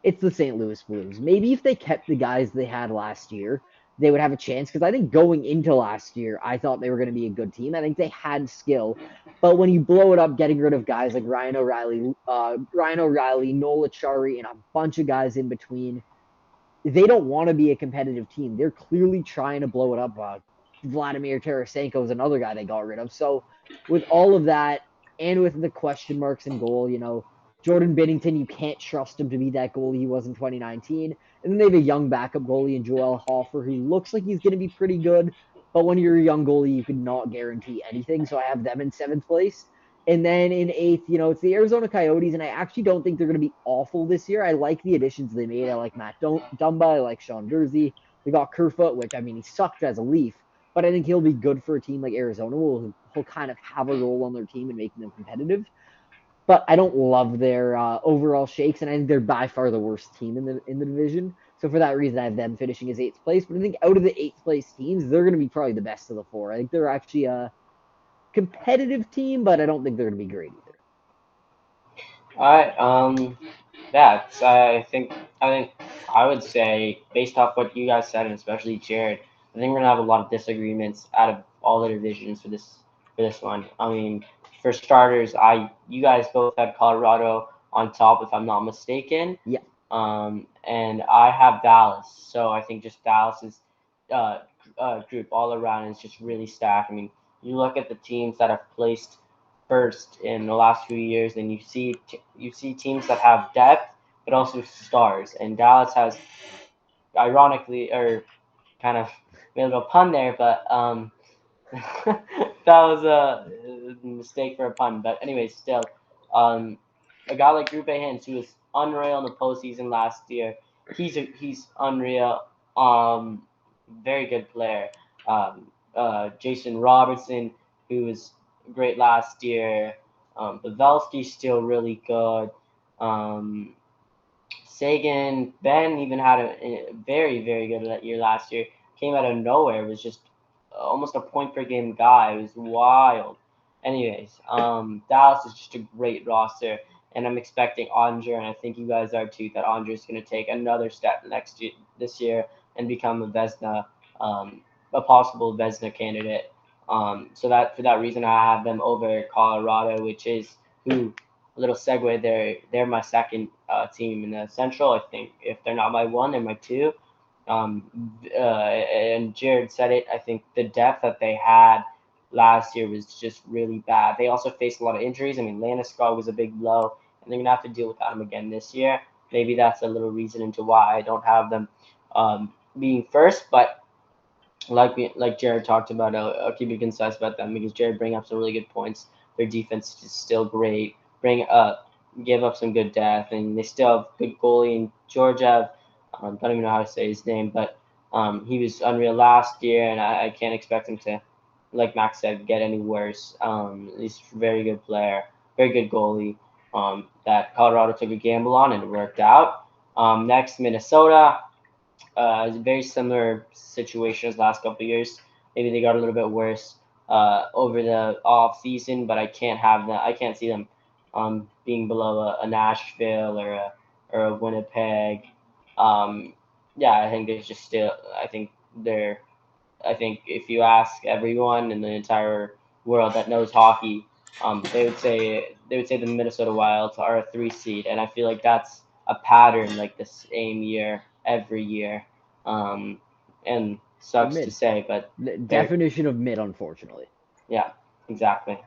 it's the St. Louis Blues. Maybe if they kept the guys they had last year, they would have a chance. Because I think going into last year, I thought they were going to be a good team. I think they had skill, but when you blow it up, getting rid of guys like Ryan O'Reilly, Nola Chari, and a bunch of guys in between, they don't want to be a competitive team. They're clearly trying to blow it up. Vladimir Tarasenko is another guy they got rid of. So with all of that, and with the question marks in goal, Jordan Binnington, you can't trust him to be that goalie he was in 2019. And then they have a young backup goalie in Joel Hofer who looks like he's going to be pretty good. But when you're a young goalie, you can not guarantee anything. So I have them in seventh place. And then in eighth, it's the Arizona Coyotes, and I actually don't think they're going to be awful this year. I like the additions they made. I like Matt Dumba. I like Sean Dursey. They got Kerfoot, which, I mean, he sucked as a Leaf, but I think he'll be good for a team like Arizona. He'll kind of have a role on their team and making them competitive. But I don't love their overall shakes, and I think they're by far the worst team in the division. So for that reason, I have them finishing as eighth place. But I think out of the eighth place teams, they're going to be probably the best of the four. I think they're actually a competitive team, but I don't think they're going to be great either. All right. That's I think I would say based off what you guys said and especially Jared, I think we're gonna have a lot of disagreements out of all the divisions for this one. I mean, for starters, you guys both had Colorado on top if I'm not mistaken. Yeah. And I have Dallas, so I think just Dallas's uh, group all around is just really stacked. I mean, you look at the teams that have placed first in the last few years, and you see teams that have depth but also stars. And Dallas has, ironically, or kind of made a little pun there, but that was a mistake for a pun. But anyways, still, um, a guy like Rupe Hintz, who was unreal in the postseason last year, he's unreal. Very good player. Jason Robertson, who was great last year. Pavelski's still really good. Um, Sagan, Ben even had a very, very good year last year. Came out of nowhere, was just almost a point per game guy. It was wild. Anyways, Dallas is just a great roster, and I'm expecting Andre, and I think you guys are too, that Andre is going to take another step this year, and become um, a possible Vesna candidate. So that for that reason, I have them over Colorado, which is who a little segue. They're my second team in the Central. I think if they're not my one, they're my two. And Jared said it. I think the depth that they had last year was just really bad. They also faced a lot of injuries. I mean, Landeskog was a big blow, and they're gonna have to deal with that again this year. Maybe that's a little reason into why I don't have them being first. But like Jared talked about, I'll keep it concise about them because Jared bring up some really good points. Their defense is still great. give up some good depth, and they still have good goalie in Georgiev. Don't even know how to say his name, but he was unreal last year, and I can't expect him to, like Max said, get any worse. He's a very good player, very good goalie. That Colorado took a gamble on, and it worked out. Next, Minnesota. Very similar situation as last couple of years. Maybe they got a little bit worse over the off season, but I can't have that. I can't see them being below a Nashville or a Winnipeg. Um, yeah, I think there's just still. I think they're I think if you ask everyone in the entire world that knows hockey, they would say the Minnesota Wild are a 3 seed, and I feel like that's a pattern, like the same year every year. Um, and They're sucks to mid. say, but The they're definition of mid, unfortunately. yeah, exactly.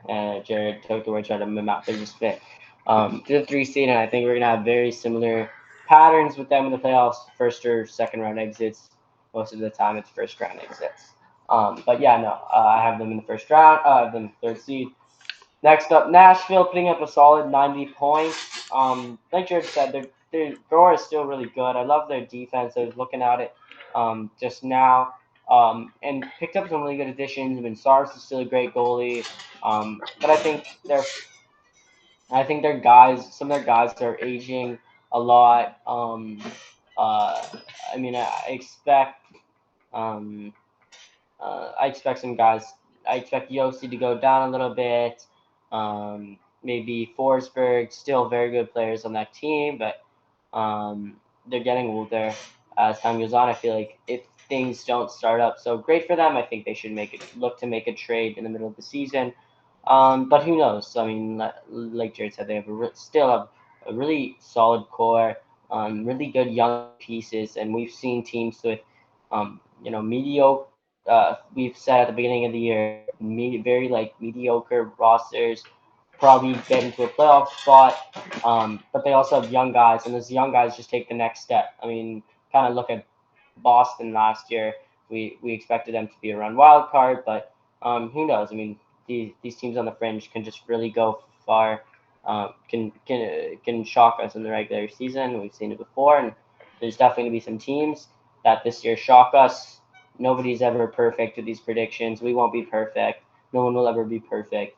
Jared took the words out of my mouth. They just fit. To the 3 seed, and I think we're gonna have very similar patterns with them in the playoffs. First or second round exits. Most of the time, it's first round exits. But yeah, no, I have them in the first round. I have them third seed. Next up, Nashville putting up a solid 90 points. Like Jared said, their core is still really good. I love their defense. I was looking at it just now, and picked up some really good additions. I mean, Sars is still a great goalie, but I think their guys, some of their guys are aging a lot. Uh, I mean, I expect um, I expect some guys. I expect Yossi to go down a little bit. Maybe Forsberg, still very good players on that team, but they're getting older as time goes on. I feel like if things don't start up so great for them, I think they should look to make a trade in the middle of the season. But who knows? I mean, like Jared said, they still have a really solid core, really good young pieces, and we've seen teams with, mediocre. We've said at the beginning of the year, very like mediocre rosters, probably get into a playoff spot. But they also have young guys, and those young guys just take the next step. I mean, kind of look at Boston last year. We expected them to be around wild card, but who knows? I mean, these teams on the fringe can just really go far. Can shock us in the regular season. We've seen it before, and there's definitely gonna be some teams that this year shock us. Nobody's ever perfect with these predictions. We won't be perfect. No one will ever be perfect.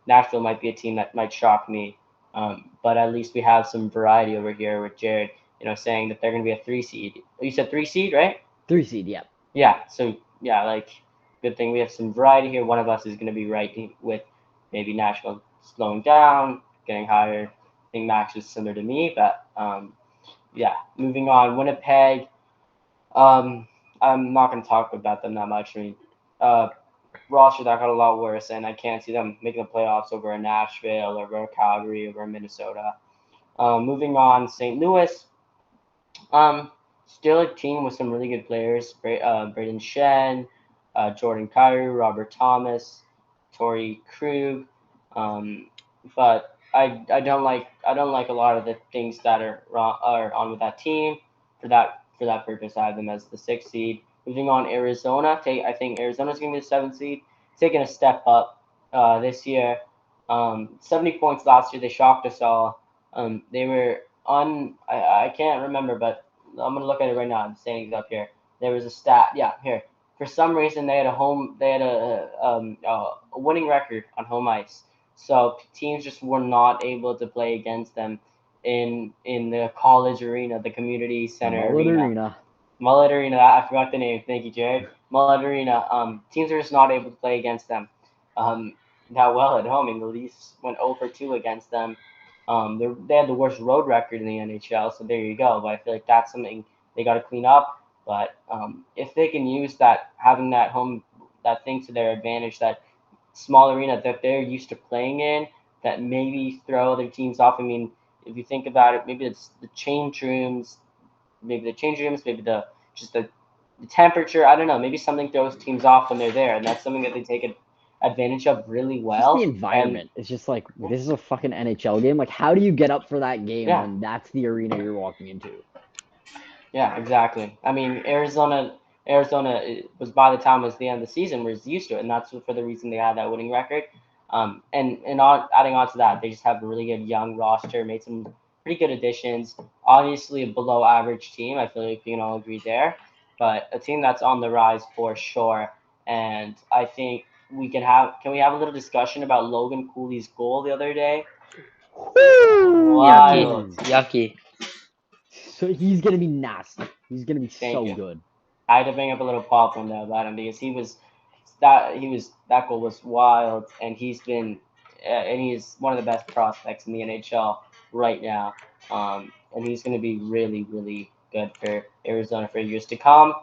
Nashville might be a team that might shock me, but at least we have some variety over here with Jared, saying that they're going to be a 3 seed. You said 3 seed, right? 3 seed, yeah. Yeah. So yeah, like good thing we have some variety here. One of us is going to be right with maybe Nashville slowing down, getting higher. I think Max is similar to me, but yeah. Moving on, Winnipeg. Um, I'm not going to talk about them that much. I mean, uh, roster that got a lot worse, and I can't see them making the playoffs over a Nashville, over a Calgary, over a Minnesota. Moving on, St. Louis. Still a team with some really good players. Braden Shen, Jordan Kyrou, Robert Thomas, Torrey Krug. Um, but I don't like a lot of the things that are on with that team. For that purpose, I have them as the 6 seed. Moving on, Arizona. I think Arizona's going to be the 7 seed, taking a step up this year. 70 points last year. They shocked us all. They were on. I can't remember, but I'm gonna look at it right now. I'm standing up here. There was a stat. Yeah, here. For some reason, they had a home. They had a winning record on home ice. So teams just were not able to play against them in the college arena, the community center Mullet arena. Arena. Mullet Arena. I forgot the name. Thank you, Jared. Mullet Arena. Teams are just not able to play against them um, that well at home. And the Leafs went 0 for 2 against them. They had the worst road record in the NHL, so there you go. But I feel like that's something they got to clean up. But if they can use that, having that thing to their advantage, that small arena that they're used to playing in, that maybe throw other teams off. I mean, if you think about it, maybe it's maybe the temperature. I don't know. Maybe something throws teams off when they're there, and that's something that they take advantage of really It's just the well. And environment. It's just like this is a fucking NHL game. Like, how do you get up for that game yeah, when that's the arena you're walking into? yeah, exactly. I mean, Arizona was by the time it was the end of the season was used to it, and that's for the reason they had that winning record. Adding on to that, they just have a really good young roster, made some pretty good additions. Obviously, a below average team. I feel like we can all agree there, but a team that's on the rise for sure. And I think we can have. Can we have a little discussion about Logan Cooley's goal the other day? Yucky. Wild. Woo! Yucky. So he's gonna be nasty. He's gonna be Thank so you. good. I had to bring up a little pop window about him because that goal was wild, and he's one of the best prospects in the NHL right now. And he's going to be really really good for Arizona for years to come.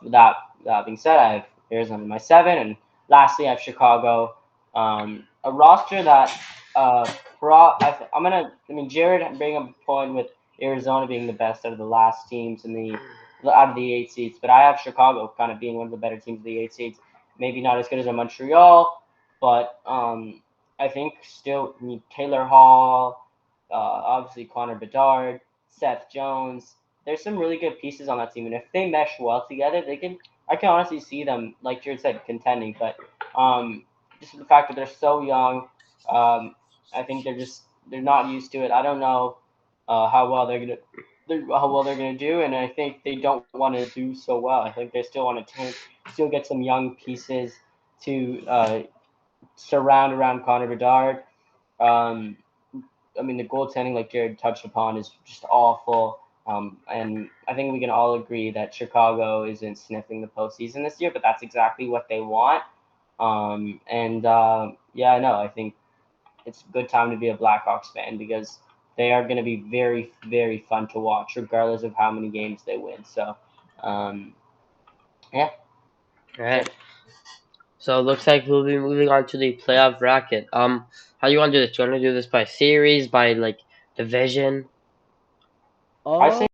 That being said, I have Arizona in my seven, and lastly I have Chicago. A roster that I'm gonna. I mean, Jared bring up a point with Arizona being the best out of the last teams in the out of the 8 seeds, but I have Chicago kind of being one of the better teams of the 8 seeds. Maybe not as good as a Montreal, but I think still Taylor Hall, obviously Connor Bedard, Seth Jones. There's some really good pieces on that team, and if they mesh well together, they can. I can honestly see them, like Jared said, contending. But just the fact that they're so young, um, I think they're not used to it. I don't know how well they're gonna do, and I think they don't want to do so well. I think they still want to tank, still get some young pieces to surround around Connor Bedard. Um, I mean, the goaltending, like Jared touched upon, is just awful. And I think we can all agree that Chicago isn't sniffing the postseason this year, but that's exactly what they want. Yeah, I know. I think it's a good time to be a Blackhawks fan because they are going to be very, very fun to watch, regardless of how many games they win. So, um, yeah, All that's right. it. So it looks like we'll be moving on to the playoff bracket. How you want to do this? Do you want to do this by series, by like division? I say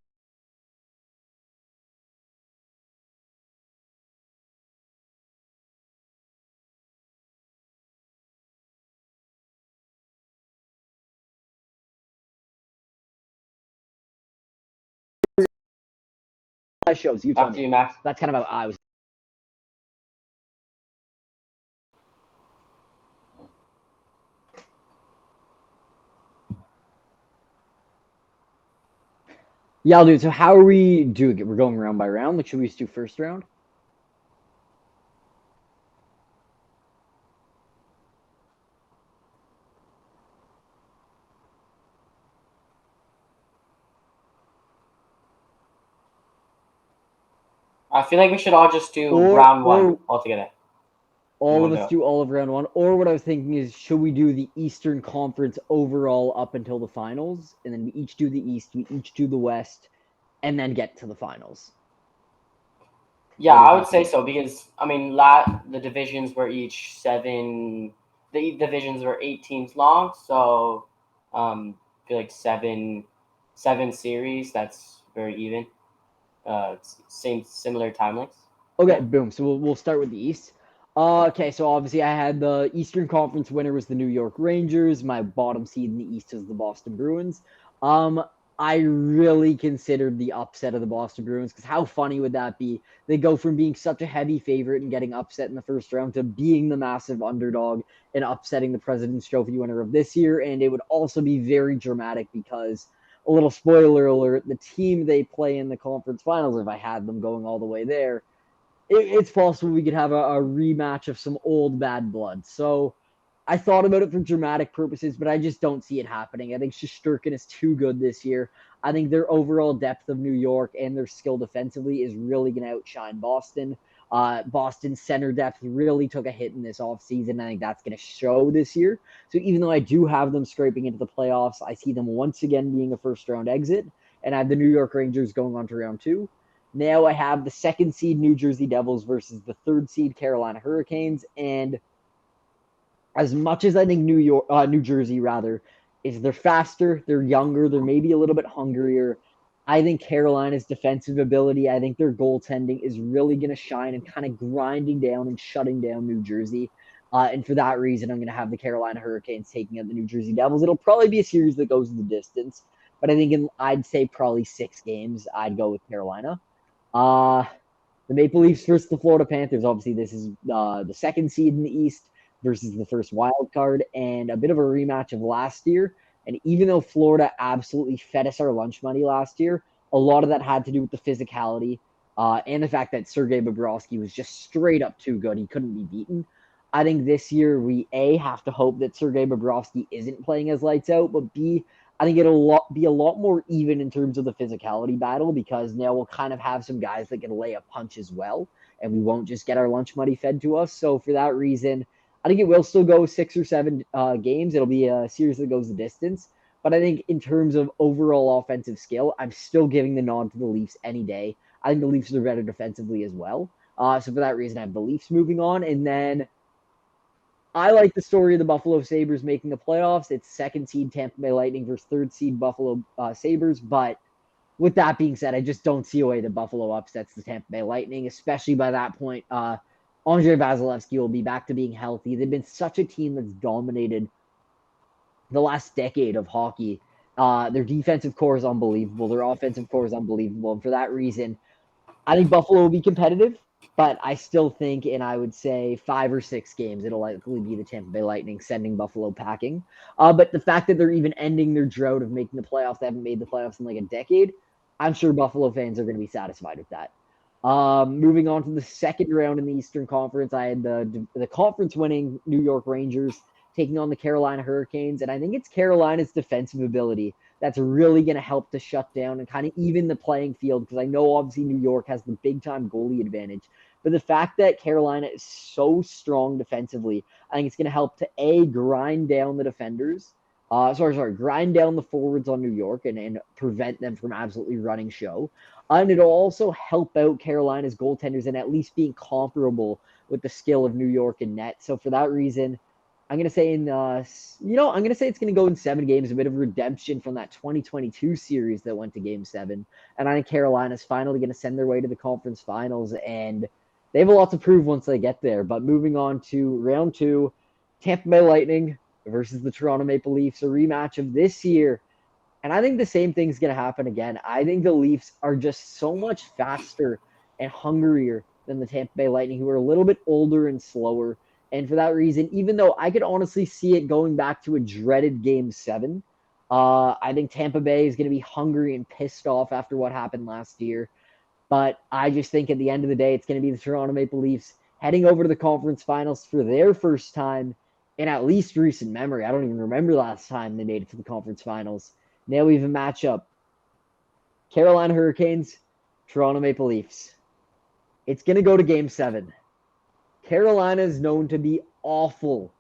Uh, shows. You tell after me. you, Max. That's kind of how I was. Yeah, I'll do it. So how are we doing it? We're going round by round. Like, should we just do first round? I feel like we should all just do Or round one or altogether in all one of us go. do all of round one? Or what I was thinking is, should we do the Eastern Conference overall up until the finals, and then we each do the East, we each do the West, and then get to the finals? Yeah, What does I would that say seem? so because I mean, the divisions were each seven. The divisions were 8 teams long, so I feel like seven series. That's very even. Same similar time lengths. Okay, Yeah. boom. So we'll start with the East. Okay, so obviously I had the Eastern Conference winner was the New York Rangers. My bottom seed in the East is the Boston Bruins. Um, I really considered the upset of the Boston Bruins because how funny would that be? They go from being such a heavy favorite and getting upset in the first round to being the massive underdog and upsetting the President's Trophy winner of this year. And it would also be very dramatic because a little spoiler alert: the team they play in the conference finals, if I had them going all the way there, it's possible we could have a rematch of some old bad blood. So I thought about it for dramatic purposes, but I just don't see it happening. I think Shesterkin is too good this year. I think their overall depth of New York and their skill defensively is really going to outshine Boston. Boston's center depth really took a hit in this offseason. I think that's going to show this year. So even though I do have them scraping into the playoffs, I see them once again being a first round exit. And I have the New York Rangers going on to round two. Now I have the second seed New Jersey Devils versus the third seed Carolina Hurricanes. And as much as I think New Jersey rather, is they're faster, they're younger, they're maybe a little bit hungrier. I think Carolina's defensive ability, I think their goaltending is really going to shine and kind of grinding down and shutting down New Jersey. And for that reason, I'm going to have the Carolina Hurricanes taking out the New Jersey Devils. It'll probably be a series that goes the distance, but I think I'd say probably 6 games. I'd go with Carolina. Uh, the Maple Leafs versus the Florida Panthers. Obviously, this is the second seed in the East. versus the first wild card, and a bit of a rematch of last year. And even though Florida absolutely fed us our lunch money last year, a lot of that had to do with the physicality and the fact that Sergei Bobrovsky was just straight up too good. He couldn't be beaten. I think this year we have to hope that Sergei Bobrovsky isn't playing as lights out, but B, I think be a lot more even in terms of the physicality battle because now we'll kind of have some guys that can lay a punch as well, and we won't just get our lunch money fed to us. So for that reason, I think it will still go 6 or 7 games. It'll be a series that goes the distance. But I think in terms of overall offensive skill, I'm still giving the nod to the Leafs any day. I think the Leafs are better defensively as well. So for that reason, I have the Leafs moving on. And then I like the story of the Buffalo Sabres making the playoffs. It's second seed Tampa Bay Lightning versus third seed Buffalo Sabres. But with that being said, I just don't see a way that Buffalo upsets the Tampa Bay Lightning, especially by that point. Andre Vasilevsky will be back to being healthy. They've been such a team that's dominated the last decade of hockey. Their defensive core is unbelievable. Their offensive core is unbelievable. And for that reason, I think Buffalo will be competitive, but I still think in, I would say, 5 or 6 games, it'll likely be the Tampa Bay Lightning sending Buffalo packing. But the fact that they're even ending their drought of making the playoffs, they haven't made the playoffs in like a decade, I'm sure Buffalo fans are going to be satisfied with that. Moving on to the second round in the Eastern Conference, I had the conference winning New York Rangers taking on the Carolina Hurricanes, and I think it's Carolina's defensive ability that's really going to help to shut down and kind of even the playing field because I know obviously New York has the big time goalie advantage. But the fact that Carolina is so strong defensively, I think it's going to help to grind down the defenders. Grind down the forwards on New York and prevent them from absolutely running show. And it'll also help out Carolina's goaltenders and at least being comparable with the skill of New York and net. So for that reason, I'm gonna say I'm gonna say it's gonna go in 7 games, a bit of redemption from that 2022 series that went to Game 7, and I think Carolina's finally gonna send their way to the conference finals, and they have a lot to prove once they get there. But moving on to round 2, Tampa Bay Lightning versus the Toronto Maple Leafs, a rematch of this year, and I think the same thing's gonna happen again. I think the Leafs are just so much faster and hungrier than the Tampa Bay Lightning, who are a little bit older and slower. And for that reason, even though I could honestly see it going back to a dreaded Game 7, I think Tampa Bay is going to be hungry and pissed off after what happened last year. But I just think at the end of the day, it's going to be the Toronto Maple Leafs heading over to the conference finals for their first time in at least recent memory. I don't even remember the last time they made it to the conference finals. Now we have a matchup. Carolina Hurricanes, Toronto Maple Leafs. It's going to go to Game 7. Carolina is known to be awful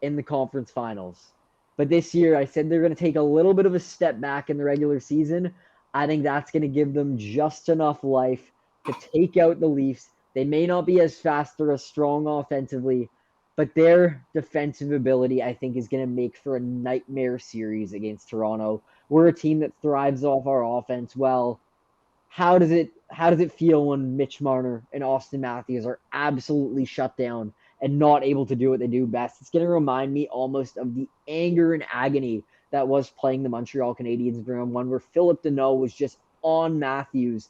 in the conference finals. But this year, I said they're going to take a little bit of a step back in the regular season. I think that's going to give them just enough life to take out the Leafs. They may not be as fast or as strong offensively, but their defensive ability, I think, is going to make for a nightmare series against Toronto. We're a team that thrives off our offense. Well, how does it feel when Mitch Marner and Austin Matthews are absolutely shut down and not able to do what they do best? It's going to remind me almost of the anger and agony that was playing the Montreal Canadiens in round 1, where Philip Deneau was just on Matthews.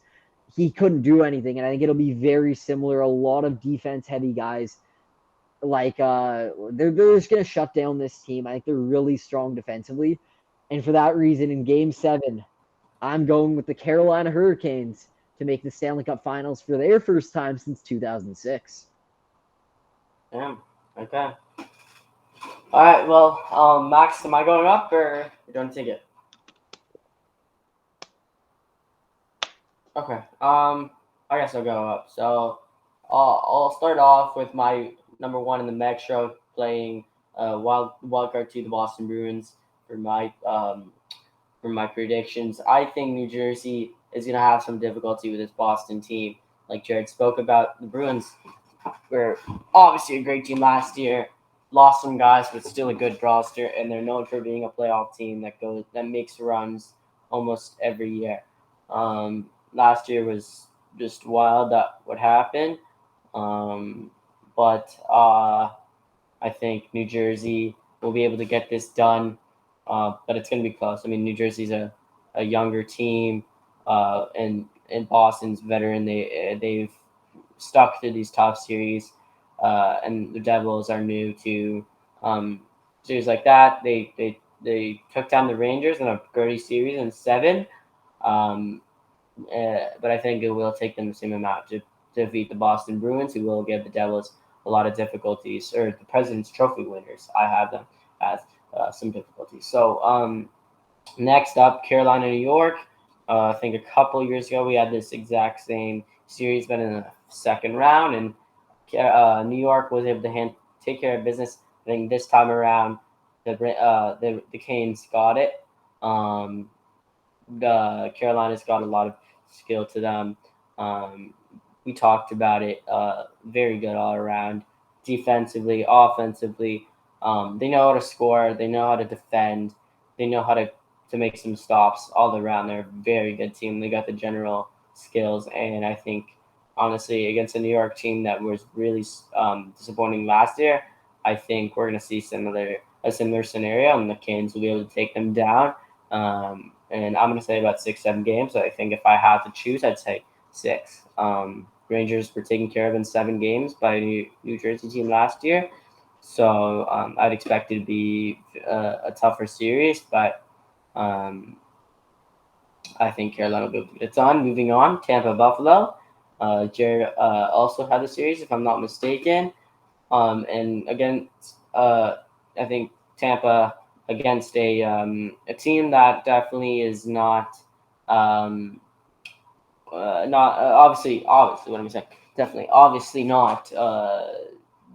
He couldn't do anything, and I think it'll be very similar. A lot of defense-heavy guys, they're just going to shut down this team. I think they're really strong defensively, and for that reason, in Game 7, I'm going with the Carolina Hurricanes to make the Stanley Cup Finals for their first time since 2006. Damn. Okay. All right. Well, Max, am I going up or you don't take it? Okay. I guess I'll go up. So, I'll start off with my number 1 in the Metro playing wild card 2, the Boston Bruins for my predictions. I think New Jersey is going to have some difficulty with this Boston team. Like Jared spoke about, the Bruins were obviously a great team last year. Lost some guys, but still a good roster, and they're known for being a playoff team that makes runs almost every year. Last year was just wild that what happened, but I think New Jersey will be able to get this done, but it's going to be close. I mean, New Jersey's a younger team, and Boston's veteran. They've stuck to these tough series. and the Devils are new to series like that. They took down the Rangers in a gritty series in seven. Um, but I think it will take them the same amount to defeat the Boston Bruins, who will give the Devils a lot of difficulties, or the President's Trophy winners. I have them as some difficulties. So next up, Carolina, New York. I think a couple years ago we had this exact same series, but in the second round, and New York was able to take care of business. I think this time around, the Canes got it. Um, the Carolina's got a lot of skill to them. Um, we talked about it. Very good all around, defensively, offensively. They know how to score. They know how to defend. They know how to make some stops all around. They're a very good team. They got the general skills, and I think honestly against a New York team that was really disappointing last year, I think we're gonna see a similar scenario, and the Canes will be able to take them down. And I'm going to say about 6, 7 games. I think if I had to choose, I'd say six. Rangers were taken care of in 7 games by a New Jersey team last year. So I'd expect it to be a tougher series, but um, I think Carolina will be able to get it done. Moving on, Tampa Buffalo. Jared also had the series, if I'm not mistaken. And again, I think Tampa against a team that definitely is um, not obviously what am I saying? Definitely, obviously not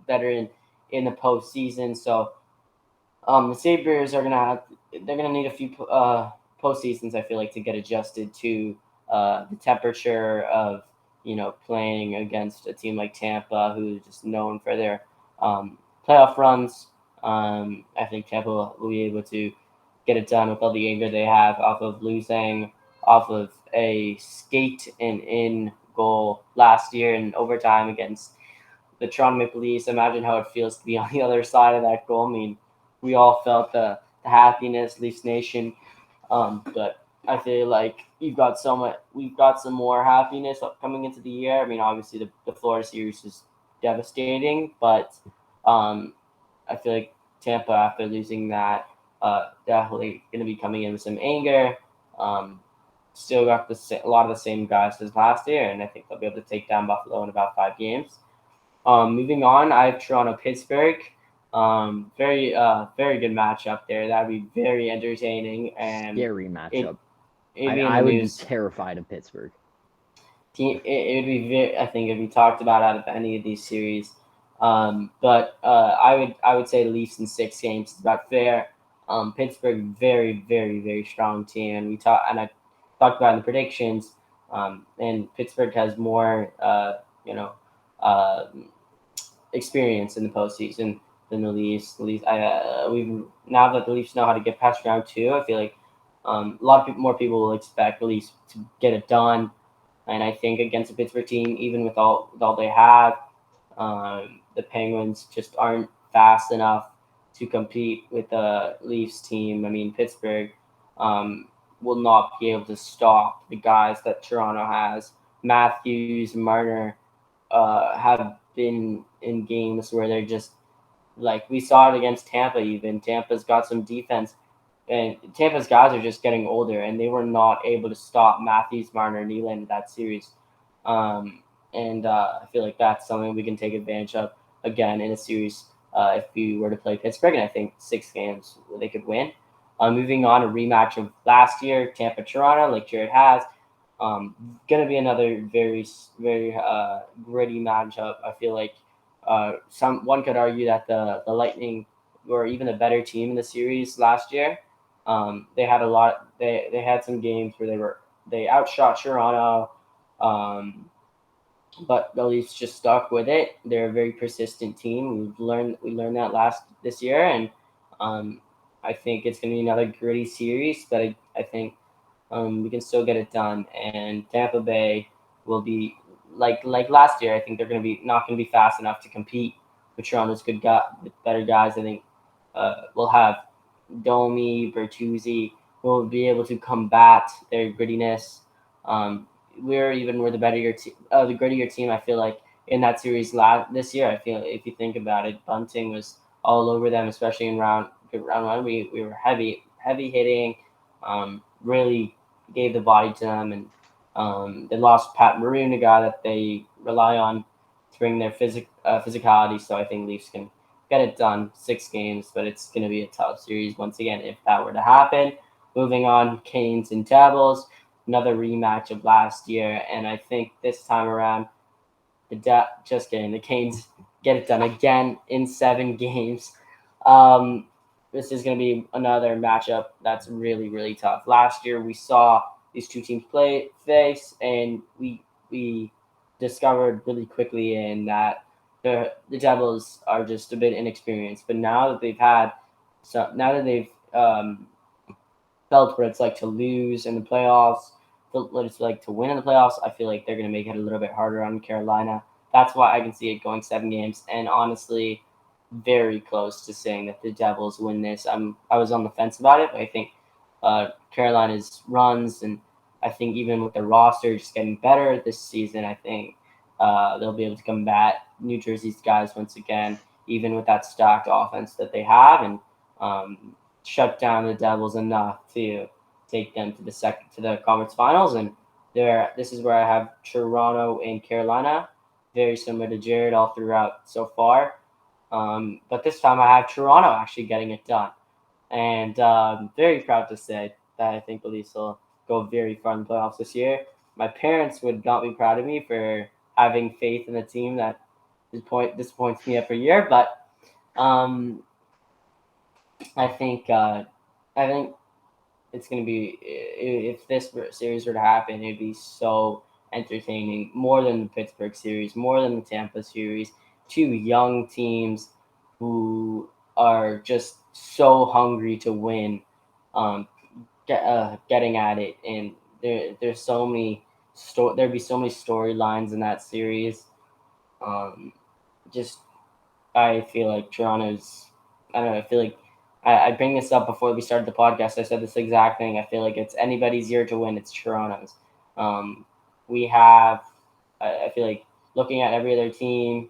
better in the postseason. So the Sabres are they're gonna need a few postseasons. I feel like to get adjusted to the temperature of playing against a team like Tampa, who's just known for their playoff runs. I think Tampa will be able to get it done with all the anger they have off of losing, off of a skate and in goal last year in overtime against the Toronto Maple Leafs. Imagine how it feels to be on the other side of that goal. I mean, we all felt the happiness, Leafs Nation. But I feel like we've got some more happiness coming into the year. I mean, obviously the Florida series is devastating, but um, I feel like Tampa, after losing that, definitely going to be coming in with some anger. Um, Still got a lot of the same guys as last year, and I think they'll be able to take down Buffalo in about 5 games. Moving on, I have Toronto Pittsburgh. Very good matchup there. That'd be very entertaining, and Scary it matchup. it'd be in I the would be news. terrified of Pittsburgh. It would be I think it'd be talked about out of any of these series. But I would say Leafs in 6 games is about fair. Pittsburgh very strong team, and I talked about in the predictions. And Pittsburgh has more you know uh, experience in the postseason than the Leafs. The Leafs, we've now that the Leafs know how to get past round two, I feel like a lot of more people will expect the Leafs to get it done. And I think against a Pittsburgh team, even with all they have, the Penguins just aren't fast enough to compete with the Leafs team. I mean, Pittsburgh um, will not be able to stop the guys that Toronto has. Matthews, Marner have been in games where they're just like we saw it against Tampa. Even Tampa's got some defense, and Tampa's guys are just getting older, and they were not able to stop Matthews, Marner, Nylander in that series. And I feel like that's something we can take advantage of again in a series if we were to play Pittsburgh. And I think 6 games they could win. Moving on, a rematch of last year, Tampa Toronto, like Jared has. Gonna be another very gritty matchup. I feel like some one could argue that the Lightning were even a better team in the series last year. They had a lot. They had some games where they outshot Toronto, um, but the Leafs just stuck with it. They're a very persistent team. We learned that last this year, and um, I think it's gonna be another gritty series. But I think we can still get it done. And Tampa Bay will be like last year. I think they're going to be not going to be fast enough to compete with Toronto's with better guys. I think we'll have Domi, Bertuzzi will be able to combat their grittiness. Um, we're the grittier team. I feel like in that series this year. I feel if you think about it, Bunting was all over them, especially in round one. We were heavy hitting, really gave the body to them, and they lost Pat Maroon, a guy that they rely on to bring their physicality. So I think Leafs can get it done 6 games, but it's going to be a tough series once again if that were to happen. Moving on, Canes and Devils, another rematch of last year, and I think this time around, just kidding, the Canes get it done again in 7 games. Um, this is going to be another matchup that's really really tough. Last year we saw these two teams play face, and we discovered really quickly in that the Devils are just a bit inexperienced. But now that they've felt what it's like to lose in the playoffs, felt what it's like to win in the playoffs, I feel like they're going to make it a little bit harder on Carolina. That's why I can see it going 7 games, and honestly, very close to saying that the Devils win this. I was on the fence about it, but I think Carolina's runs, and I think even with the roster just getting better this season, I think they'll be able to combat New Jersey's guys once again, even with that stacked offense that they have, and um, shut down the Devils enough to take them to the conference finals. And this is where I have Toronto and Carolina, very similar to Jared all throughout so far. But this time I have Toronto actually getting it done, and very proud to say that I think the Leafs will go very far in the playoffs this year. My parents would not be proud of me for having faith in a team that disappoints me every year, but um, I think I think it's going to be, if this series were to happen, it'd be so entertaining, more than the Pittsburgh series, more than the Tampa series. Two young teams who are just so hungry to win, getting at it, and there's so many there'd be so many storylines in that series. Um, just I feel like Toronto's. I don't know. I feel like I bring this up before we started the podcast. I said this exact thing. I feel like it's anybody's year to win. It's Toronto's. Um, we have. I feel like looking at every other team,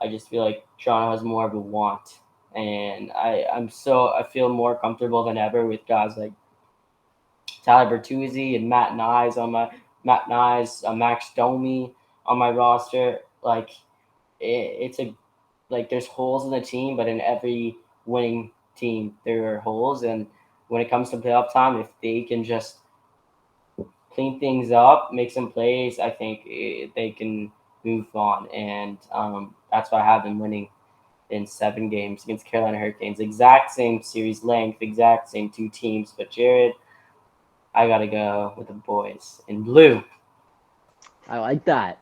I just feel like Toronto has more of a want, and I feel more comfortable than ever with guys like Tyler Bertuzzi and Matt Nyes, Max Domi on my roster. Like it's a like there's holes in the team, but in every winning team there are holes. And when it comes to playoff time, if they can just clean things up, make some plays, I think they can move on. And that's why I have them winning in 7 games against Carolina Hurricanes. Exact same series length, exact same two teams. But Jared, I gotta go with the boys in blue. I like that.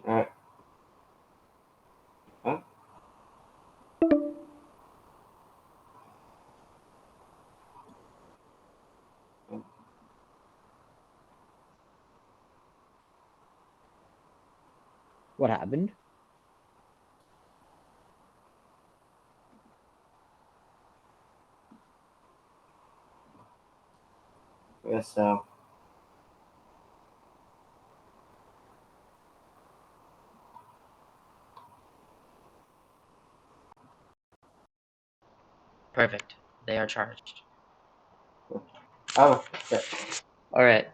All right. Huh? What happened? I guess so. Perfect. They are charged. Oh, okay. All right.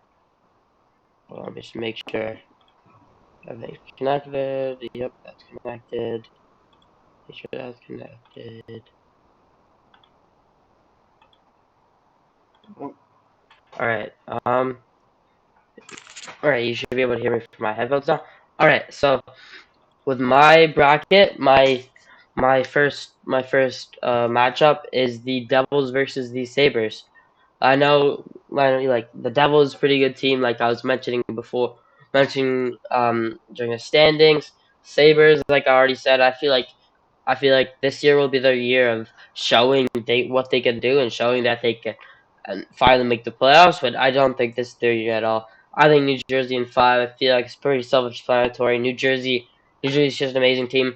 Well, let me just make sure everything's connected. Yep, that's connected. Make sure that's connected. All right. All right. You should be able to hear me from my headphones now. All right. So with my bracket, my first matchup is the Devils versus the Sabres. I know, like the Devils, pretty good team. Like I was mentioning before, mentioning during the standings. Sabres, like I already said, I feel like this year will be their year of showing what they can do and showing that they can and finally make the playoffs. But I don't think this is their year at all. I think New Jersey in 5. I feel like it's pretty self-explanatory. New Jersey's just an amazing team.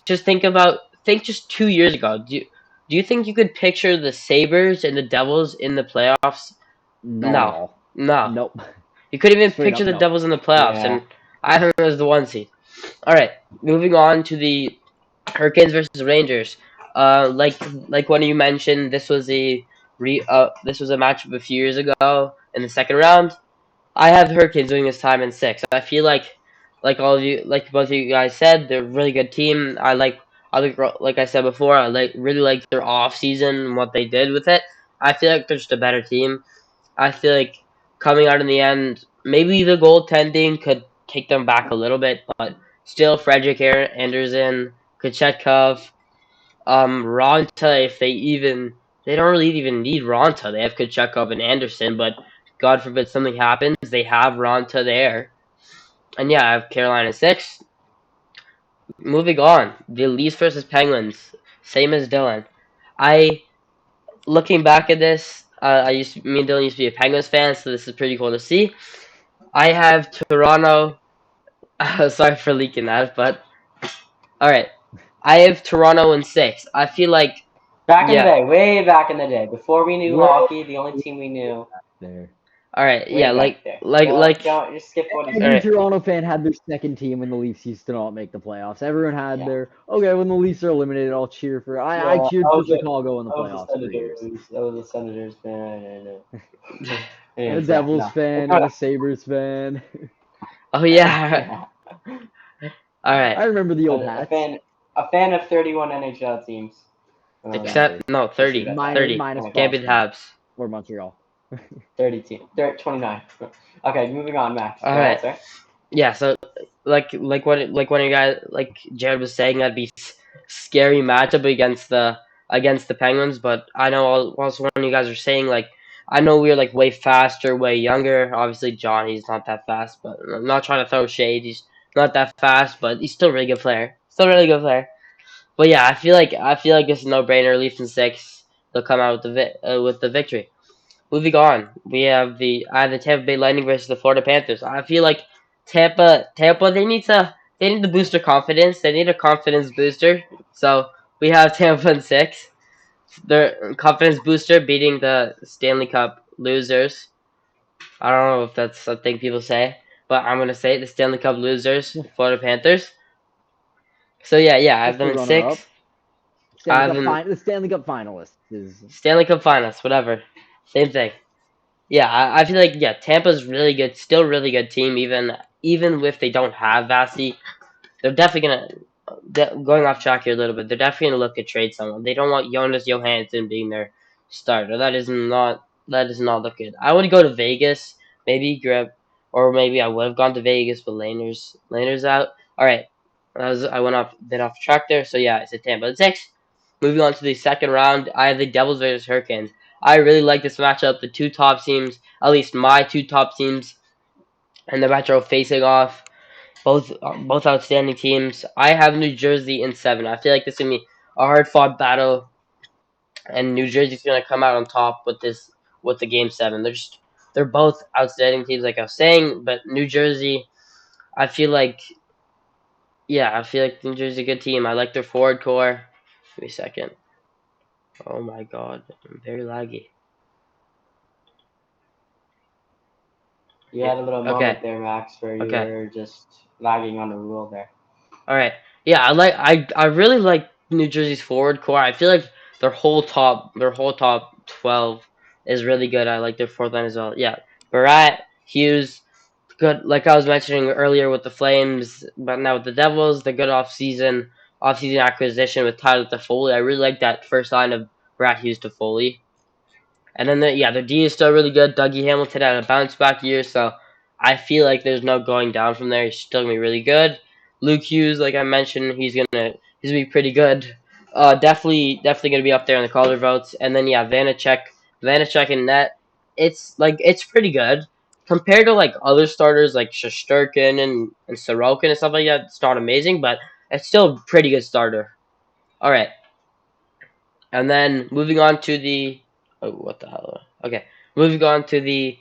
Just think just 2 years ago. Do you think you could picture the Sabres and the Devils in the playoffs? Not at No, all. no. Nope. You couldn't even Straight picture up the no. Devils in the playoffs, Yeah. and I have them as the 1 seed. All right, moving on to the Hurricanes versus Rangers. Like one of you mentioned, this was a matchup a few years ago in the second round. I have the Hurricanes doing this time in six. I feel like all of you, like both of you guys said, they're a really good team. Like I said before, really like their off season and what they did with it. I feel like they're just a better team. I feel like coming out in the end, maybe the goaltending could take them back a little bit, but still, Frederick Anderson, Kochetkov, Ronta. If they don't really even need Ronta. They have Kochetkov and Anderson, but God forbid something happens, they have Ronta there. And yeah, I have Carolina six. Moving on, the Leafs versus Penguins, same as Dylan. I looking back at this, me and Dylan used to be a Penguins fan, so this is pretty cool to see. I have Toronto. Sorry for leaking that, but all right. I have Toronto in six. I feel like Back in the yeah. day, way back in the day, before we knew Way hockey, the only team we knew, there. All right. way Yeah. back there. Don't just skip what he All Every said. right. Toronto fan had their second team when the Leafs used to not make the playoffs. Everyone had Yeah. their okay when the Leafs are eliminated. I'll cheer for. Yeah, I cheered for was a Chicago in the I was a playoffs for years. Senators. I was a Senators fan. And a Anyways, yeah, Devils no. fan and a Sabres fan. Oh yeah. Yeah. All Yeah. right. I remember the A, old a hats. fan a fan of 31 NHL teams. Exactly. Except no Just leave 30. it at that. Minus 30. minus Okay. Can't be the Boston Habs. or Montreal. 30 team. 29. Okay, moving on, Max. All Go ahead, right. sir. Yeah. So like one of you guys like Jared was saying that'd be scary matchup against the Penguins, but I know also one of you guys are saying like I know we're like way faster, way younger. Obviously, John, he's not that fast, but I'm not trying to throw shade. He's not that fast, but he's still a really good player. Still a really good player. But yeah, I feel like it's a no-brainer. Leafs in six, they'll come out with the victory. Moving on, I have the Tampa Bay Lightning versus the Florida Panthers. I feel like Tampa they need to boost their confidence. They need a confidence booster. So we have Tampa in six. Their confidence booster beating the Stanley Cup losers. I don't know if that's a thing people say, but I'm gonna say it, the Stanley Cup losers, Florida Panthers. So yeah, I have Just them the in runner up. six. I have them The Stanley Cup finalist is Stanley Cup Finals, whatever, same thing. Yeah, I feel like yeah, Tampa's really good, still really good team. Even if they don't have Vasi, they're definitely going off track here a little bit. They're definitely gonna look to trade someone. They don't want Jonas Johansson being their starter. That does not look good. I would go to Vegas, maybe grab, or maybe I would have gone to Vegas, but Laner's out. All right, I went off a bit off track there. So yeah, it's a Tampa. Six. Moving on to the second round, I have the Devils versus Hurricanes. I really like this matchup. The two top teams, at least my two top teams, and the Metro facing off. Both outstanding teams. I have New Jersey in seven. I feel like this is gonna be a hard fought battle, and New Jersey's gonna come out on top with the game seven. They're both outstanding teams, like I was saying. But New Jersey, I feel like I feel like New Jersey's a good team. I like their forward core. Give me a second. Oh my god, I'm very laggy. You Yeah. had a little Okay. moment there, Max, where you Okay. were just lagging on the rule there. All right. Yeah, I really like New Jersey's forward core. I feel like their whole top 12 is really good. I like their fourth line as well. Yeah. Barat, Hughes, good like I was mentioning earlier with the Flames, but now with the Devils, the good off season acquisition with Tyler Toffoli. I really like that first line of Barat, Hughes, Toffoli. And then their D is still really good. Dougie Hamilton had a bounce back year, so I feel like there's no going down from there. He's still gonna be really good. Luke Hughes, like I mentioned, he's gonna be pretty good. Definitely gonna be up there in the Calder votes. And then Vanacek in net. It's pretty good compared to like other starters like Shosturkin and Sorokin and stuff like that. It's not amazing, but it's still a pretty good starter. All right. And then moving on to the what the hell? Okay, moving on to the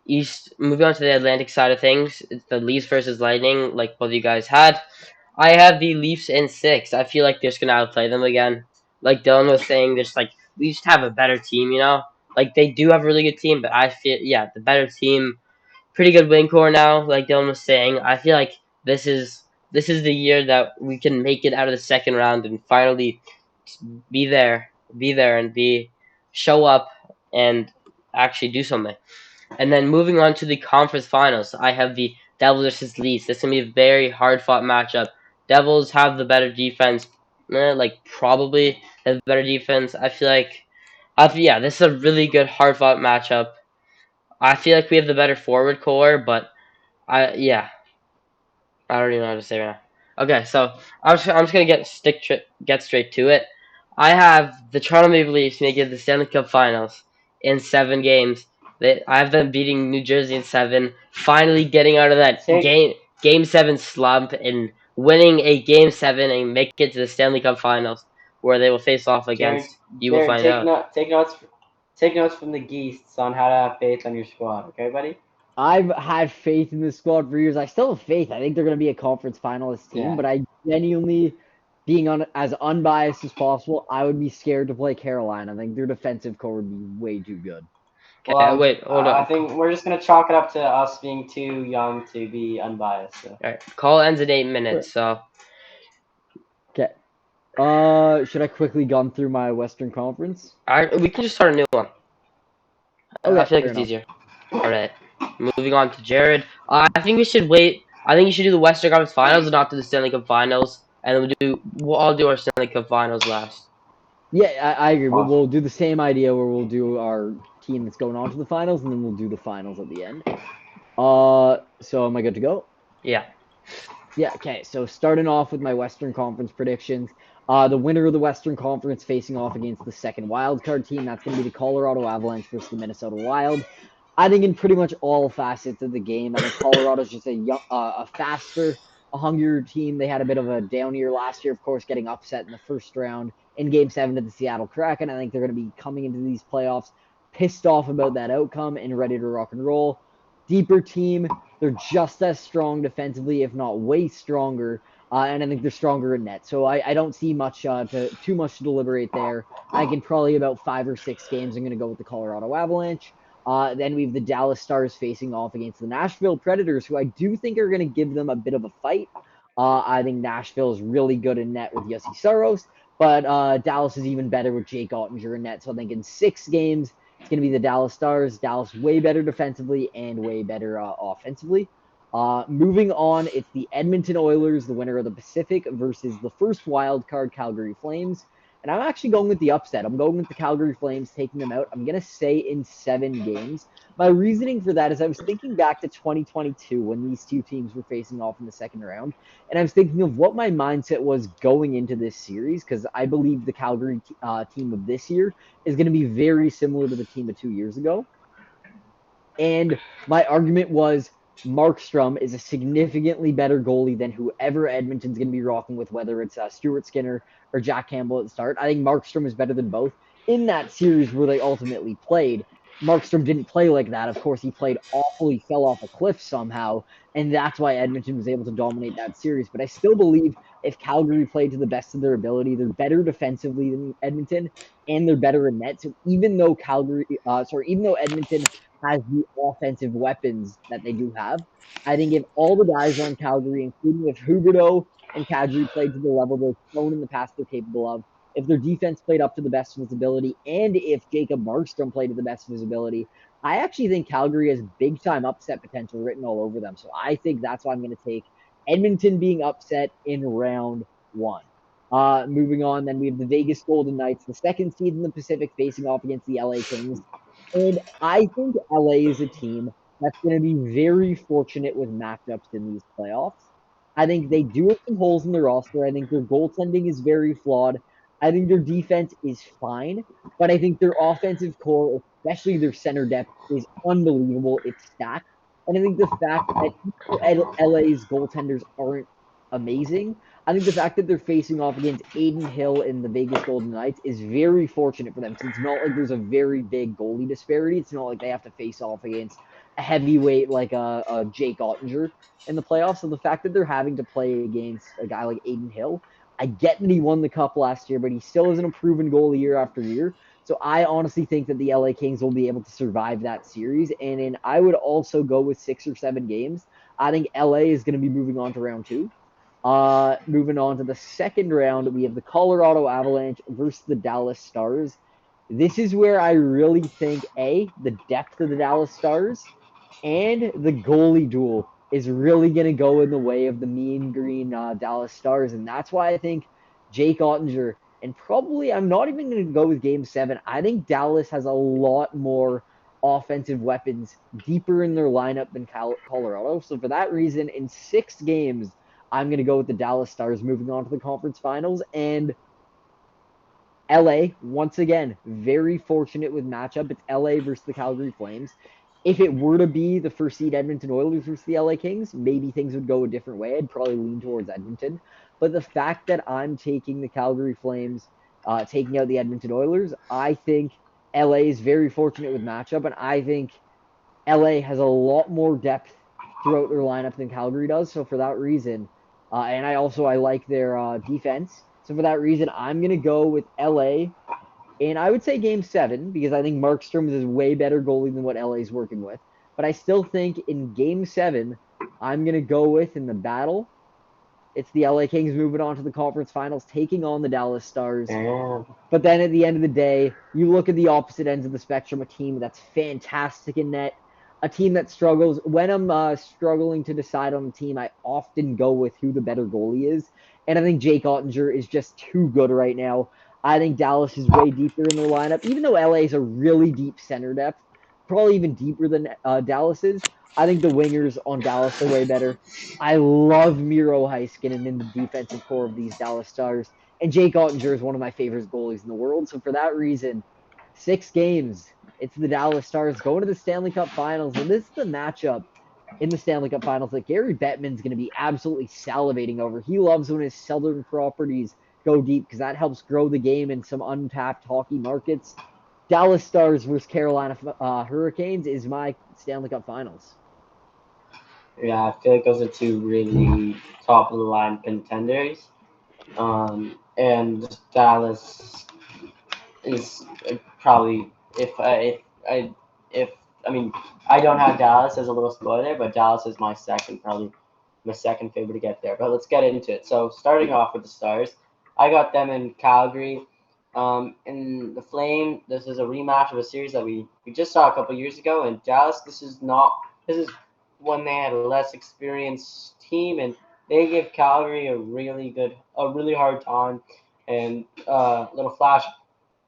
Atlantic side of things. It's the Leafs versus Lightning, like both of you guys had. I have the Leafs in six. I feel like they're just gonna outplay them again. Like Dylan was saying, there's like we just have a better team, you know. Like they do have a really good team, but I feel the better team, pretty good wing core now. Like Dylan was saying, I feel like this is this is the year that we can make it out of the second round and finally be there, and be show up and actually do something. And then moving on to the conference finals, I have the Devils versus Leafs. This is gonna be a very hard fought matchup. Devils have the better defense, like probably have better defense. I feel like, yeah, this is a really good hard fought matchup. I feel like we have the better forward core, but yeah, I don't even know how to say right now. Okay, so I'm just gonna get straight to it. I have the Toronto Maple Leafs making the Stanley Cup Finals in 7 games. I have them beating New Jersey in 7, finally getting out of that Take game 7 slump and winning a game 7 and make it to the Stanley Cup Finals, where they will face off Jared, against. You will Jared, find out. take notes from the Geese on how to have faith on your squad. Okay, buddy? I've had faith in this squad for years. I still have faith. I think they're going to be a conference finalist team, Yeah. but I genuinely, being on as unbiased as possible, I would be scared to play Carolina. I think their defensive core would be way too good. Well, Okay, wait, hold I on. think we're just gonna chalk it up to us being too young to be unbiased. So. All right, call ends in 8 minutes. So Okay. Should I quickly gun through my Western Conference? we can just start a new one. I Okay, feel like fair it's enough. easier. All right, moving on to Jared. I think we should wait. I think you should do the Western Conference Finals and not do the Stanley Cup Finals, and we'll all do our Stanley Cup Finals last. Yeah, I agree. We'll, Well, we'll do the same idea where we'll do our team that's going on to the finals, and then we'll do the finals at the end. So am I good to go? Yeah. Yeah, okay. So starting off with my Western Conference predictions. The winner of the Western Conference facing off against the second wild card team. That's going to be the Colorado Avalanche versus the Minnesota Wild. I think in pretty much all facets of the game, I think Colorado's just a faster, a hungrier team. They had a bit of a down year last year, of course, getting upset in the first round in Game 7 to the Seattle Kraken. I think they're going to be coming into these playoffs pissed off about that outcome and ready to rock and roll. Deeper team, they're just as strong defensively, if not way stronger. And I think they're stronger in net. So I don't see too much to deliberate there. I think in probably about 5 or 6 games, I'm going to go with the Colorado Avalanche. Then we have the Dallas Stars facing off against the Nashville Predators, who I do think are going to give them a bit of a fight. I think Nashville is really good in net with Yossi Saros, but Dallas is even better with Jake Ottinger in net. So I think in 6 games, it's going to be the Dallas Stars. Dallas way better defensively and way better offensively. Moving on, it's the Edmonton Oilers, the winner of the Pacific, versus the first wild card Calgary Flames. And I'm actually going with the upset. I'm going with the Calgary Flames, taking them out. I'm going to say in 7 games. My reasoning for that is I was thinking back to 2022 when these two teams were facing off in the second round. And I was thinking of what my mindset was going into this series because I believe the Calgary team of this year is going to be very similar to the team of 2 years ago. And my argument was Markstrom is a significantly better goalie than whoever Edmonton's going to be rocking with, whether it's Stuart Skinner or Jack Campbell at the start. I think Markstrom is better than both. In that series where they ultimately played, Markstrom didn't play like that. Of course, he played awful. He fell off a cliff somehow, and that's why Edmonton was able to dominate that series. But I still believe if Calgary played to the best of their ability, they're better defensively than Edmonton, and they're better in net. So even though Edmonton has the offensive weapons that they do have. I think if all the guys on Calgary, including if Huberdeau and Kadri played to the level they've shown in the past they're capable of, if their defense played up to the best of his ability, and if Jacob Markstrom played to the best of his ability, I actually think Calgary has big time upset potential written all over them. So I think that's why I'm going to take Edmonton being upset in round 1. Moving on, then we have the Vegas Golden Knights, the second seed in the Pacific, facing off against the LA Kings. And I think LA is a team that's going to be very fortunate with matchups in these playoffs. I think they do have some holes in their roster. I think their goaltending is very flawed. I think their defense is fine, but I think their offensive core, especially their center depth, is unbelievable. It's stacked. And I think the fact that LA's goaltenders aren't amazing, I think the fact that they're facing off against Aiden Hill in the Vegas Golden Knights is very fortunate for them because it's not like there's a very big goalie disparity. It's not like they have to face off against a heavyweight like a Jake Ottinger in the playoffs. So the fact that they're having to play against a guy like Aiden Hill, I get that he won the cup last year, but he still isn't a proven goalie year after year. So I honestly think that the LA Kings will be able to survive that series. And I would also go with 6 or 7 games. I think LA is going to be moving on to round two. Moving on to the second round, we have the Colorado Avalanche versus the Dallas Stars. This is where I really think the depth of the Dallas Stars and the goalie duel is really going to go in the way of the mean green Dallas Stars, and that's why I think Jake Ottinger and probably I'm not even going to go with Game Seven. I think Dallas has a lot more offensive weapons deeper in their lineup than Colorado. So for that reason, in 6 games, I'm going to go with the Dallas Stars moving on to the conference finals. And LA, once again, very fortunate with matchup. It's LA versus the Calgary Flames. If it were to be the first seed Edmonton Oilers versus the LA Kings, maybe things would go a different way. I'd probably lean towards Edmonton. But the fact that I'm taking the Calgary Flames, taking out the Edmonton Oilers, I think LA is very fortunate with matchup. And I think LA has a lot more depth throughout their lineup than Calgary does. So for that reason, and I like their defense. So for that reason, I'm gonna go with LA, and I would say Game Seven because I think Markstrom is a way better goalie than what LA is working with. But I still think in Game Seven, I'm gonna go with in the battle. It's the LA Kings moving on to the conference finals, taking on the Dallas Stars. And But then at the end of the day, you look at the opposite ends of the spectrum, a team that's fantastic in net, a team that struggles. When I'm struggling to decide on a team, I often go with who the better goalie is. And I think Jake Ottinger is just too good right now. I think Dallas is way deeper in their lineup, even though LA is a really deep center depth, probably even deeper than Dallas is. I think the wingers on Dallas are way better. I love Miro Heiskanen in the defensive core of these Dallas Stars. And Jake Ottinger is one of my favorite goalies in the world. So for that reason, 6 games, it's the Dallas Stars going to the Stanley Cup Finals. And this is the matchup in the Stanley Cup Finals that Gary Bettman's going to be absolutely salivating over. He loves when his southern properties go deep because that helps grow the game in some untapped hockey markets. Dallas Stars versus Carolina Hurricanes is my Stanley Cup Finals. yeah, I feel like those are two really top of the line contenders. And Dallas is probably I if I mean I don't have Dallas as a little spoiler, but Dallas is my second favorite to get there. But let's get into it. So starting off with the Stars, I got them in Calgary. In the Flame, this is a rematch of a series that we just saw a couple years ago. And Dallas, this is when they had a less experienced team, and they gave Calgary a really hard time. And little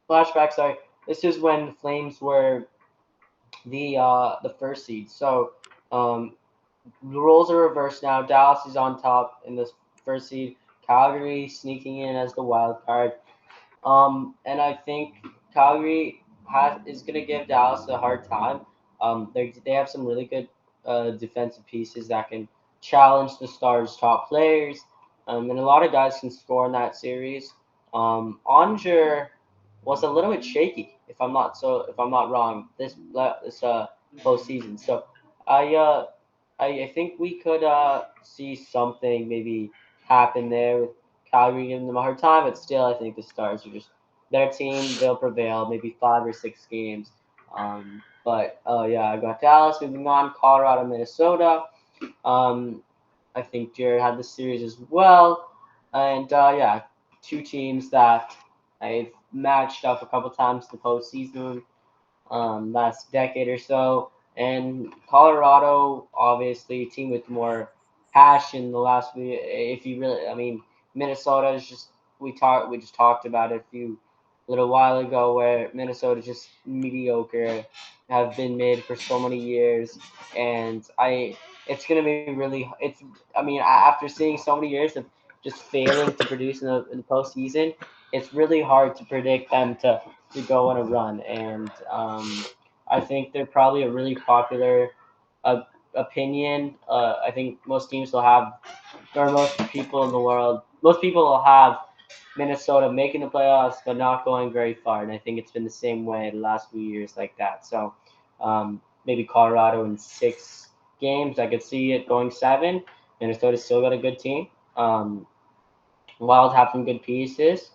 flashback. Sorry, this is when the Flames were the first seed. So um, the roles are reversed now. Dallas is on top in this first seed. Calgary sneaking in as the wild card. And I think Calgary is going to give Dallas a hard time. They have some really good defensive pieces that can challenge the Stars' top players, and a lot of guys can score in that series. Onger was a little bit shaky, if I'm not wrong, this postseason. So I uh, I think we could see something maybe happen there with Calgary giving them a hard time, but still, I think the Stars are just their team. They'll prevail, maybe 5 or 6 games. But yeah, I got Dallas moving on, Colorado, Minnesota. Um, I think Jared had the series as well, and yeah, two teams that I've matched up a couple times in the postseason last decade or so. And Colorado, obviously, a team with more passion the last few. If you really, I mean, Minnesota is just we just talked about it a few little while ago where Minnesota is just mediocre, have been mid for so many years, and it's gonna be really it's I mean after seeing so many years of just failing to produce in the postseason, it's really hard to predict them to go on a run. And I think they're probably a really popular uh, opinion. I think most teams will have, or most people will have Minnesota making the playoffs but not going very far. And I think it's been the same way the last few years like that. So maybe Colorado in 6 games. I could see it going 7. Minnesota's still got a good team. Wild have some good pieces.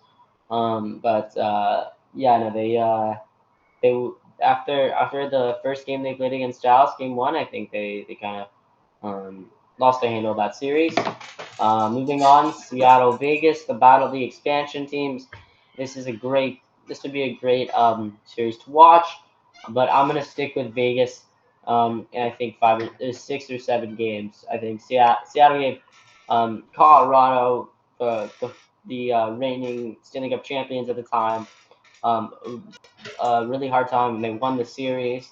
But yeah, no, they after the first game they played against Dallas, game 1, I think they kind of lost the handle of that series. Moving on, Seattle Vegas, the battle of the expansion teams. This is a great. This would be a great series to watch, but I'm gonna stick with Vegas. And I think there's 6 or 7 games. I think Seattle gave Colorado, the reigning Stanley Cup champions at the time, a really hard time, and they won the series.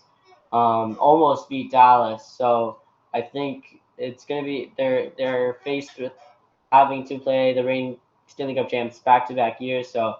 Almost beat Dallas. So I think it's gonna be they're faced with having to play the reigning Stanley Cup champs back-to-back years. So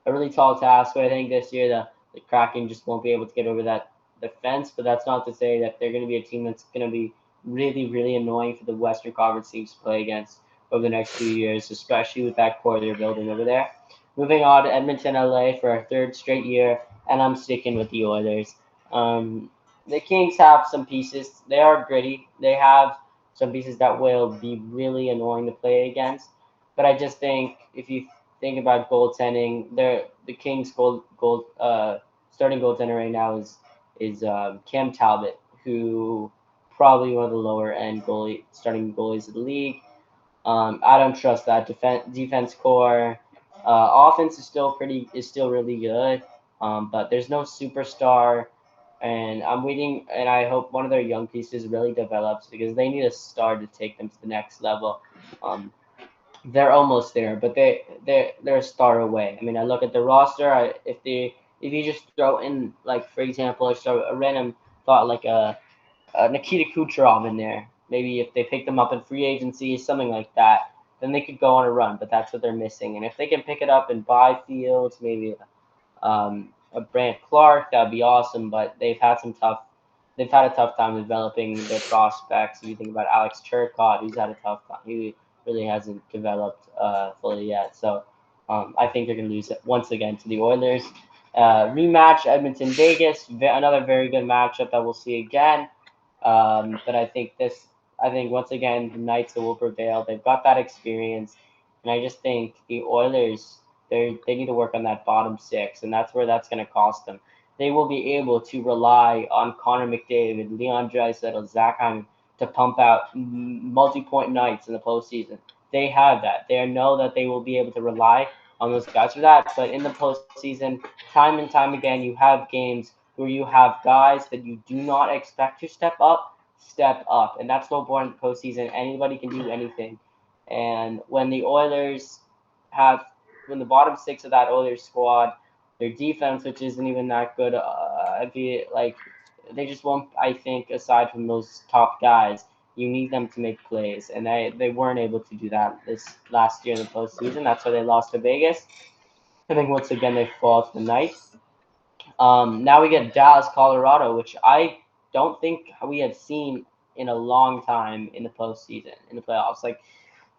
a really tall task. But I think this year the Kraken just won't be able to get over that defense. But that's not to say that they're going to be a team that's going to be really, really annoying for the Western Conference teams to play against over the next few years, especially with that core they're building over there. Moving on to Edmonton, LA for our third straight year, and I'm sticking with the Oilers. Um, the Kings have some pieces. They are gritty. They have some pieces that will be really annoying to play against. But I just think if you think about goaltending, the Kings starting goaltender right now is Cam Talbot, who probably one of the lower end starting goalies of the league. I don't trust that defense core. Offense is still really good, but there's no superstar. And I'm waiting, and I hope one of their young pieces really develops because they need a star to take them to the next level. Um, they're almost there, but they're a star away. I mean, I look at the roster. If you just throw in, like, for example, just a random thought like Nikita Kucherov in there. Maybe if they pick them up in free agency, something like that, then they could go on a run. But that's what they're missing. And if they can pick it up in Byfields, maybe a Brant Clark, that'd be awesome. But they've had a tough time developing their prospects. If you think about Alex Turcotte, who's had a tough time. He really hasn't developed fully yet. So I think they're going to lose it once again to the Oilers. Rematch Edmonton Vegas, another very good matchup that we'll see again. But I think once again the Knights will prevail. They've got that experience, and I just think the Oilers they need to work on that bottom six, and that's where that's going to cost them. They will be able to rely on Connor McDavid, Leon Draisaitl, Zach Hyman to pump out multi-point nights in the postseason. They have that. They know that they will be able to rely on those guys for that. But in the postseason, time and time again, you have games where you have guys that you do not expect to step up, and that's no more in the postseason. Anybody can do anything, and have when the bottom six of that Oilers squad, their defense, which isn't even that good, they just won't. I think aside from those top guys, you need them to make plays, and they weren't able to do that this last year in the postseason. That's why they lost to Vegas. I think once again they fall to the Knights. Now we get Dallas, Colorado, which I don't think we have seen in a long time in the postseason, in the playoffs. Like,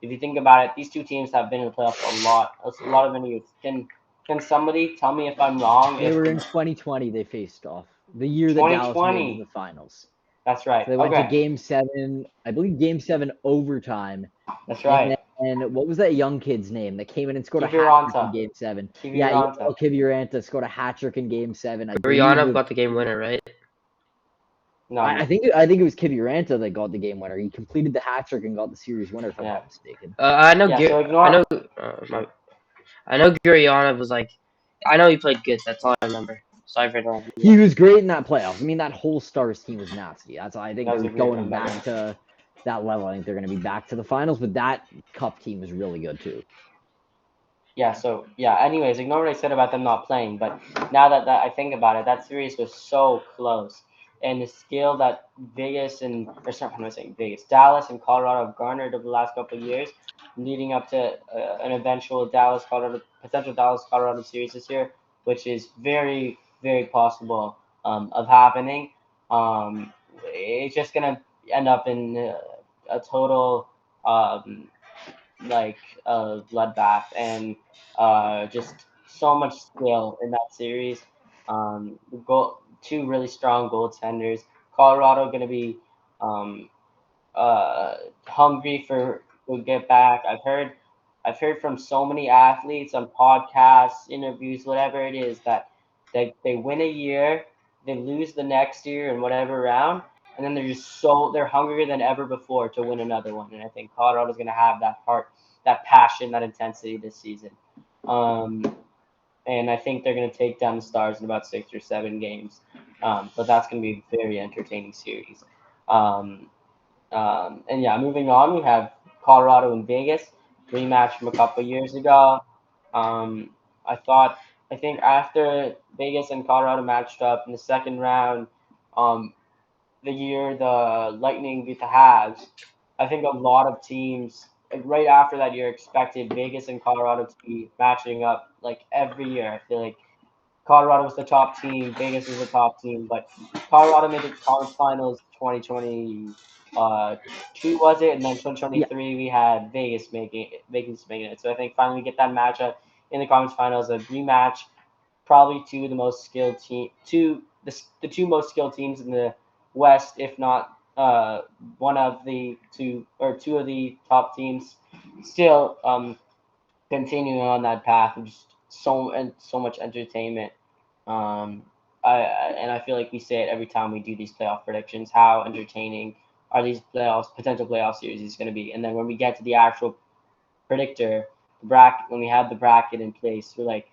if you think about it, these two teams have been in the playoffs a lot of many years. Can somebody tell me if I'm wrong? They If were in 2020. They faced off the year that Dallas made it to the 2020, finals. that's right. So they went to Okay, Game 7, I believe Game 7 overtime. that's And right. then what was that young kid's name that came in and scored a hat trick in Kiviranta, Game 7? Yeah, Kiviranta. Kiviranta scored a hat trick in Game 7. I believe Gurianov got the game winner, right? No, no, I think it was Kiviranta that got the game winner. He completed the hat trick and got the series winner, if I'm yeah, not mistaken. I know. yeah. So I ignore. know. I know Gurianov was like. I know he played good. That's all I remember. Sorry for interrupting you. He was great in that playoffs. I mean, that whole Stars team was nasty. That's why I think That was they're a great going comeback. back to that level. I think they're going to be back to the finals, but that Cup team was really good too. Yeah, so yeah, anyways, ignore what I said about them not playing, but now that I think about it, that series was so close. And the skill that sorry, I'm not saying Vegas, Dallas and Colorado have garnered over the last couple of years, leading up to an eventual potential Dallas Colorado series this year, which is very, very possible of happening. It's just gonna end up in a total um, like bloodbath and just so much skill in that series. Two really strong goaltenders. Colorado going to be um, hungry to get back. I've heard from so many athletes on podcasts, interviews, whatever it is, that they win a year, they lose the next year in whatever round, and then they're hungrier than ever before to win another one. And I think Colorado's going to have that heart, that passion, that intensity this season. And I think they're going to take down the Stars in about 6 or 7 games. But that's going to be a very entertaining series. Um, and yeah, moving on, we have Colorado and Vegas rematch from a couple years ago. Um, I thought, I think after Vegas and Colorado matched up in the second round, um, the year the Lightning beat the Habs, I think a lot of teams like, right after that year expected Vegas and Colorado to be matching up like every year. I feel like Colorado was the top team, Vegas was the top team, but Colorado made the conference finals 2020 two was it, and then Yeah, 2023 we had Vegas making it. So I think finally we get that matchup in the conference finals, a rematch, probably the two most skilled teams in the West, if not one of the two or two of the top teams. Still, continuing on that path of just so much entertainment. Um, and I feel like we say it every time we do these playoff predictions. How entertaining are these potential playoff series going to be? And then when we get to the actual predictor, the bracket, when we have the bracket in place, we're like,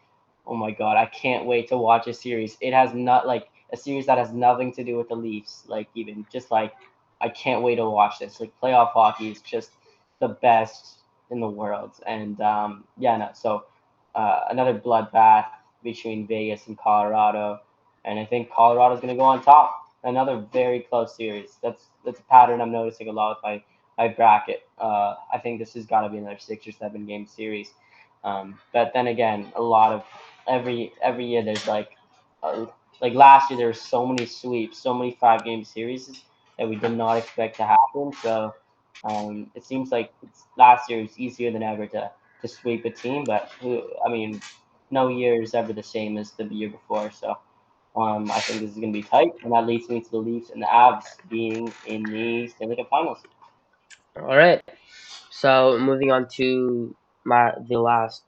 oh my god, I can't wait to watch a series. It has not like a series that has nothing to do with the Leafs. Like even just like I can't wait to watch this. Like playoff hockey is just the best in the world. And yeah, no. So another bloodbath between Vegas and Colorado, and I think Colorado's going to go on top. Another very close series. That's a pattern I'm noticing a lot with my bracket. I think this has got to be another 6 or 7 game series. But then again, a lot of every year there's like last year there were so many sweeps, so many 5 game series that we did not expect to happen. So it seems like last year was easier than ever to sweep a team, but I mean, no year is ever the same as the year before. So I think this is going to be tight, and that leads me to the Leafs and the Avs being in the Stanley Cup Finals. All right. So moving on to the last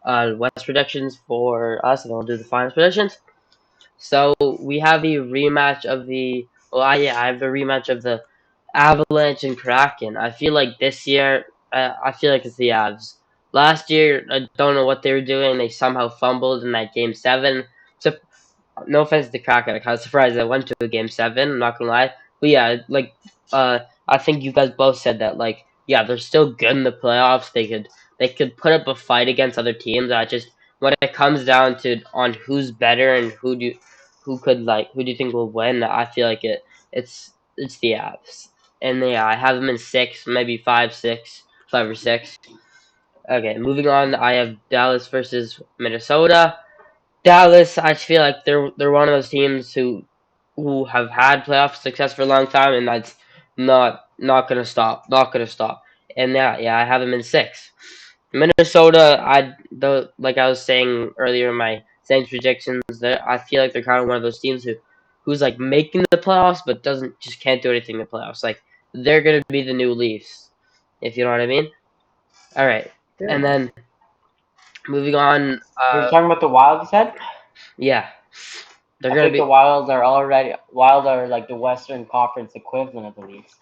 West predictions for us, and I'll do the finals predictions. So we have the rematch of the. Well, I have the rematch of the Avalanche and Kraken. I feel like this year, I feel like it's the Avs. Last year, I don't know what they were doing. They somehow fumbled in that game 7. So no offense to Kraken, I'm kind of surprised I went to a game 7. I'm not gonna lie, but yeah, like I think you guys both said that. Like, yeah, they're still good in the playoffs. They could put up a fight against other teams. I just when it comes down to on who's better and who do you think will win, I feel like it's the Avs. And yeah, I have them in 6, maybe 5, 6, 5 or 6. Okay, moving on. I have Dallas versus Minnesota. Dallas, I feel like they're one of those teams who have had playoff success for a long time, and that's not gonna stop, not gonna stop. And yeah, I have them in 6. Minnesota, like I was saying earlier in my Saints projections, that I feel like they're kind of one of those teams who's like making the playoffs, but can't do anything in the playoffs. Like they're gonna be the new Leafs, if you know what I mean. All right, fair and enough. then moving on. You're talking about the Wild, you said? Yeah, they're I gonna think the be. Wild are like the Western Conference equivalent of the Leafs.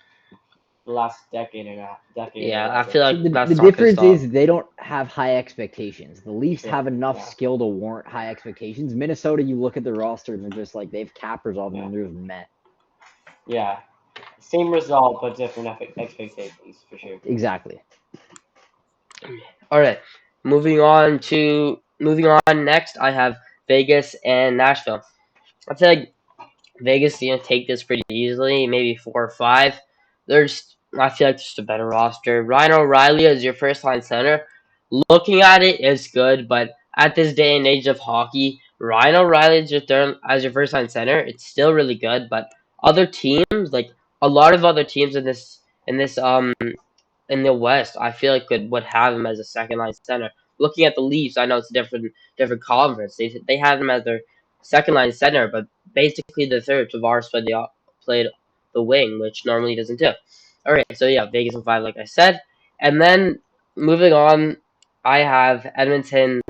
The last decade or Yeah, I whatever. feel See, like the that's not gonna difference stop. is they don't have high expectations. The Leafs True. have enough Yeah. skill to warrant high expectations. Minnesota, you look at the roster and they're just like they have Kaprizov and Yeah. they're just met. Yeah. Same result, but different expectations for sure. Exactly. All right, moving on. Next, I have Vegas and Nashville. I feel like Vegas is gonna take this pretty easily, maybe 4 or 5. I feel like just a better roster. Ryan O'Reilly as your first line center. Looking at it is good, but at this day and age of hockey, Ryan O'Reilly as your first line center. It's still really good, but other teams, like a lot of other teams in this in the West, I feel like would have him as a second line center. Looking at the Leafs, I know it's a different conference. They have him as their second line center, but basically the third. Tavares played the wing, which normally he doesn't do. All right, so yeah, Vegas in 5, like I said, and then moving on, I have Edmonton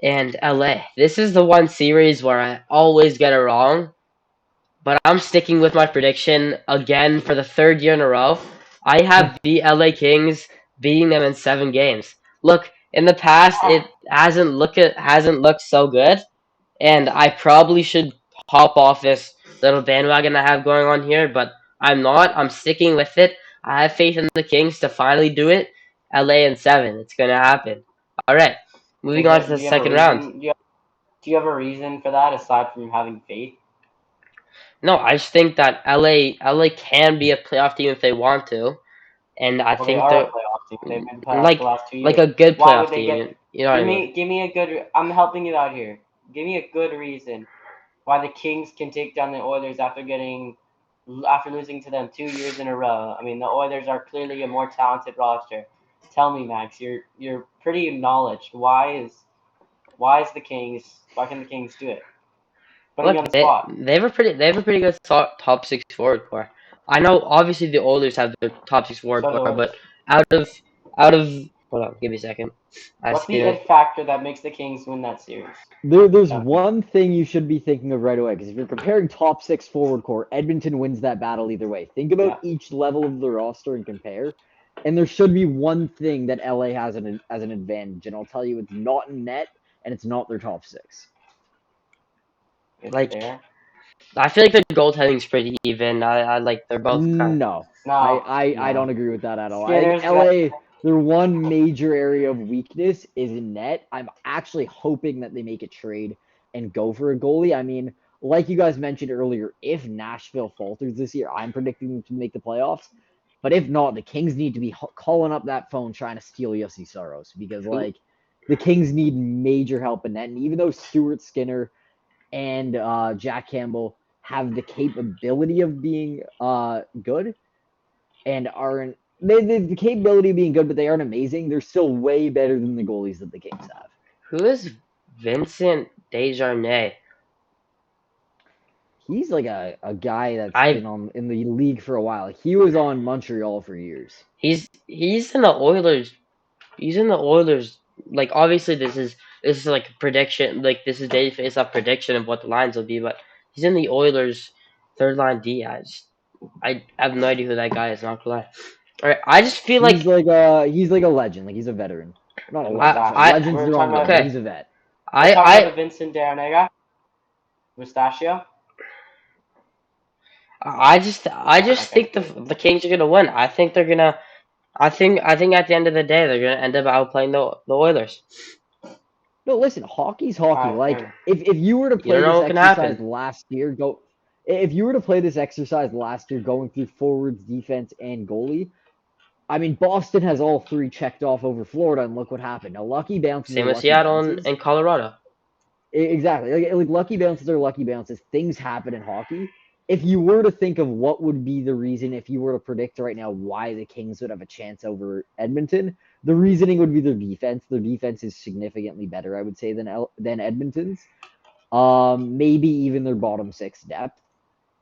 and LA. This is the one series where I always get it wrong. but I'm sticking with my prediction again for the third year in a row. I have the LA Kings beating them in 7 games. Look, in the past it hasn't looked so good, and I probably should hop off this little bandwagon I have going on here, but I'm not. I'm sticking with it. I have faith in the Kings to finally do it. LA in 7. It's gonna happen. All right, moving Is on to there? the Do you have a second round. reason? Do you have a reason for that aside from having faith? No, I just think that LA can be a playoff team if they want to, and I Well, they think are a they're playoff team. They've been playoffs the like last 2 years. a good Why would playoff they team. get? You know what I mean? Give me a good. I'm helping you out here. Give me a good reason why the Kings can take down the Oilers after losing to them 2 years in a row. I mean, the Oilers are clearly a more talented roster. Tell me, Max, you're pretty knowledge. Why the Kings? Why can the Kings do it? Putting Look, me on the spot. they have a pretty good top six forward core. I know obviously the Oilers have their top six forward So the core, but Oilers. out of out of hold on, give me a second. I What's see the it. it factor that makes the Kings win that series? There's Tell me. one thing you should be thinking of right away, because if you're comparing top six forward core, Edmonton wins that battle either way. Think about Yeah. each level of the roster and compare. And there should be one thing that LA has as an advantage, and I'll tell you it's not in net and it's not their top six. It's Like there. I feel like their goaltending's pretty even. I like they're both kind of. No, No, I don't no. agree with that at all. I think Skinner's got. LA, their one major area of weakness is in net. I'm actually hoping that they make a trade and go for a goalie. I mean, like you guys mentioned earlier, if Nashville falters this year, I'm predicting them to make the playoffs. But if not, the Kings need to be calling up that phone trying to steal Yossi Saros because Who like the Kings need major help in net. And even though Stuart Skinner and Jack Campbell have the capability of being good and aren't the capability of being good, but they aren't amazing. They're still way better than the goalies that the Kings have. who is Vincent Desjardins? He's like a guy that's I been on in the league for a while. He was on Montreal for years. he's in the Oilers. He's in the Oilers. Like obviously this is like a prediction. Like this is day face off prediction of what the lines will be, but he's in the Oilers third line D. I have no idea who that guy is. Not gonna lie. All right, I just feel like He's like a legend. Like he's a veteran. Not a And legend. Sorry, I legend's we're the talking wrong about word, but okay. he's a vet. The I Vincent Deranega, Mustachio. I just Okay. think the Kings are gonna win. I think they're gonna. I think at the end of the day they're gonna end up outplaying the Oilers. No, listen, hockey's All hockey. right. Fair Like enough. if you were to You play don't know this what can exercise happen. last year, go if you were to play this exercise last year going through forwards, defense, and goalie, I mean Boston has all three checked off over Florida, and look what happened. Now lucky bounces Same are with lucky Seattle bounces. and Colorado. Exactly. Like lucky bounces are lucky bounces. Things happen in hockey. If you were to think of what would be the reason, if you were to predict right now why the Kings would have a chance over Edmonton, the reasoning would be their defense. Their defense is significantly better, I would say, than Edmonton's. Maybe even their bottom six depth.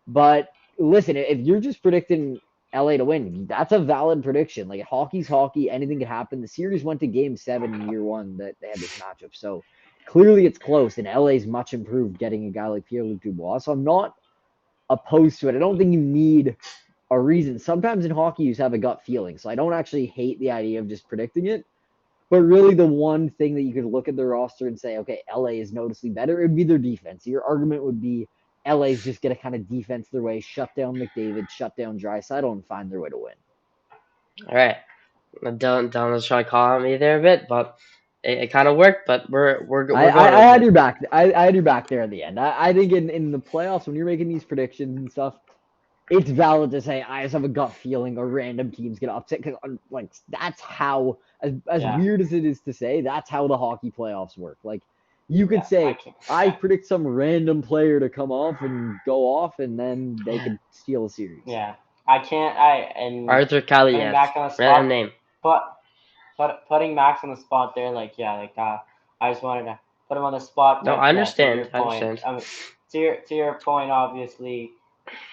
But listen, if you're just predicting LA to win, that's a valid prediction. Like hockey's hockey, anything could happen. The series went to game 7 in year 1 that they had this matchup. So clearly it's close, and LA's much improved getting a guy like Pierre-Luc Dubois. So I'm not opposed to it. I don't think you need a reason. Sometimes in hockey you just have a gut feeling. So I don't actually hate the idea of just predicting it. But really, the one thing that you could look at their roster and say, okay, LA is noticeably better, it would be their defense. Your argument would be LA is just going to kind of defense their way, shut down McDavid, shut down Draisaitl, and find their way to win. All right, don't let's try calling me there a bit, but it kind of worked. But we're going I with had it. your back. I had your back there at the end. I think in the playoffs when you're making these predictions and stuff, it's valid to say I just have a gut feeling a random team's gonna upset because like that's how as Yeah. weird as it is to say that's how the hockey playoffs work. Like you could Yeah. I say can. I predict some random player to come off and go off and then they could steal a series. Yeah. I can't. And Arthur putting Kaliev, Max on the random spot. name. Putting Max on the spot there, like yeah, I just wanted to put him on the spot, No, but I yeah, to your understand. I point, understand. to your point, obviously,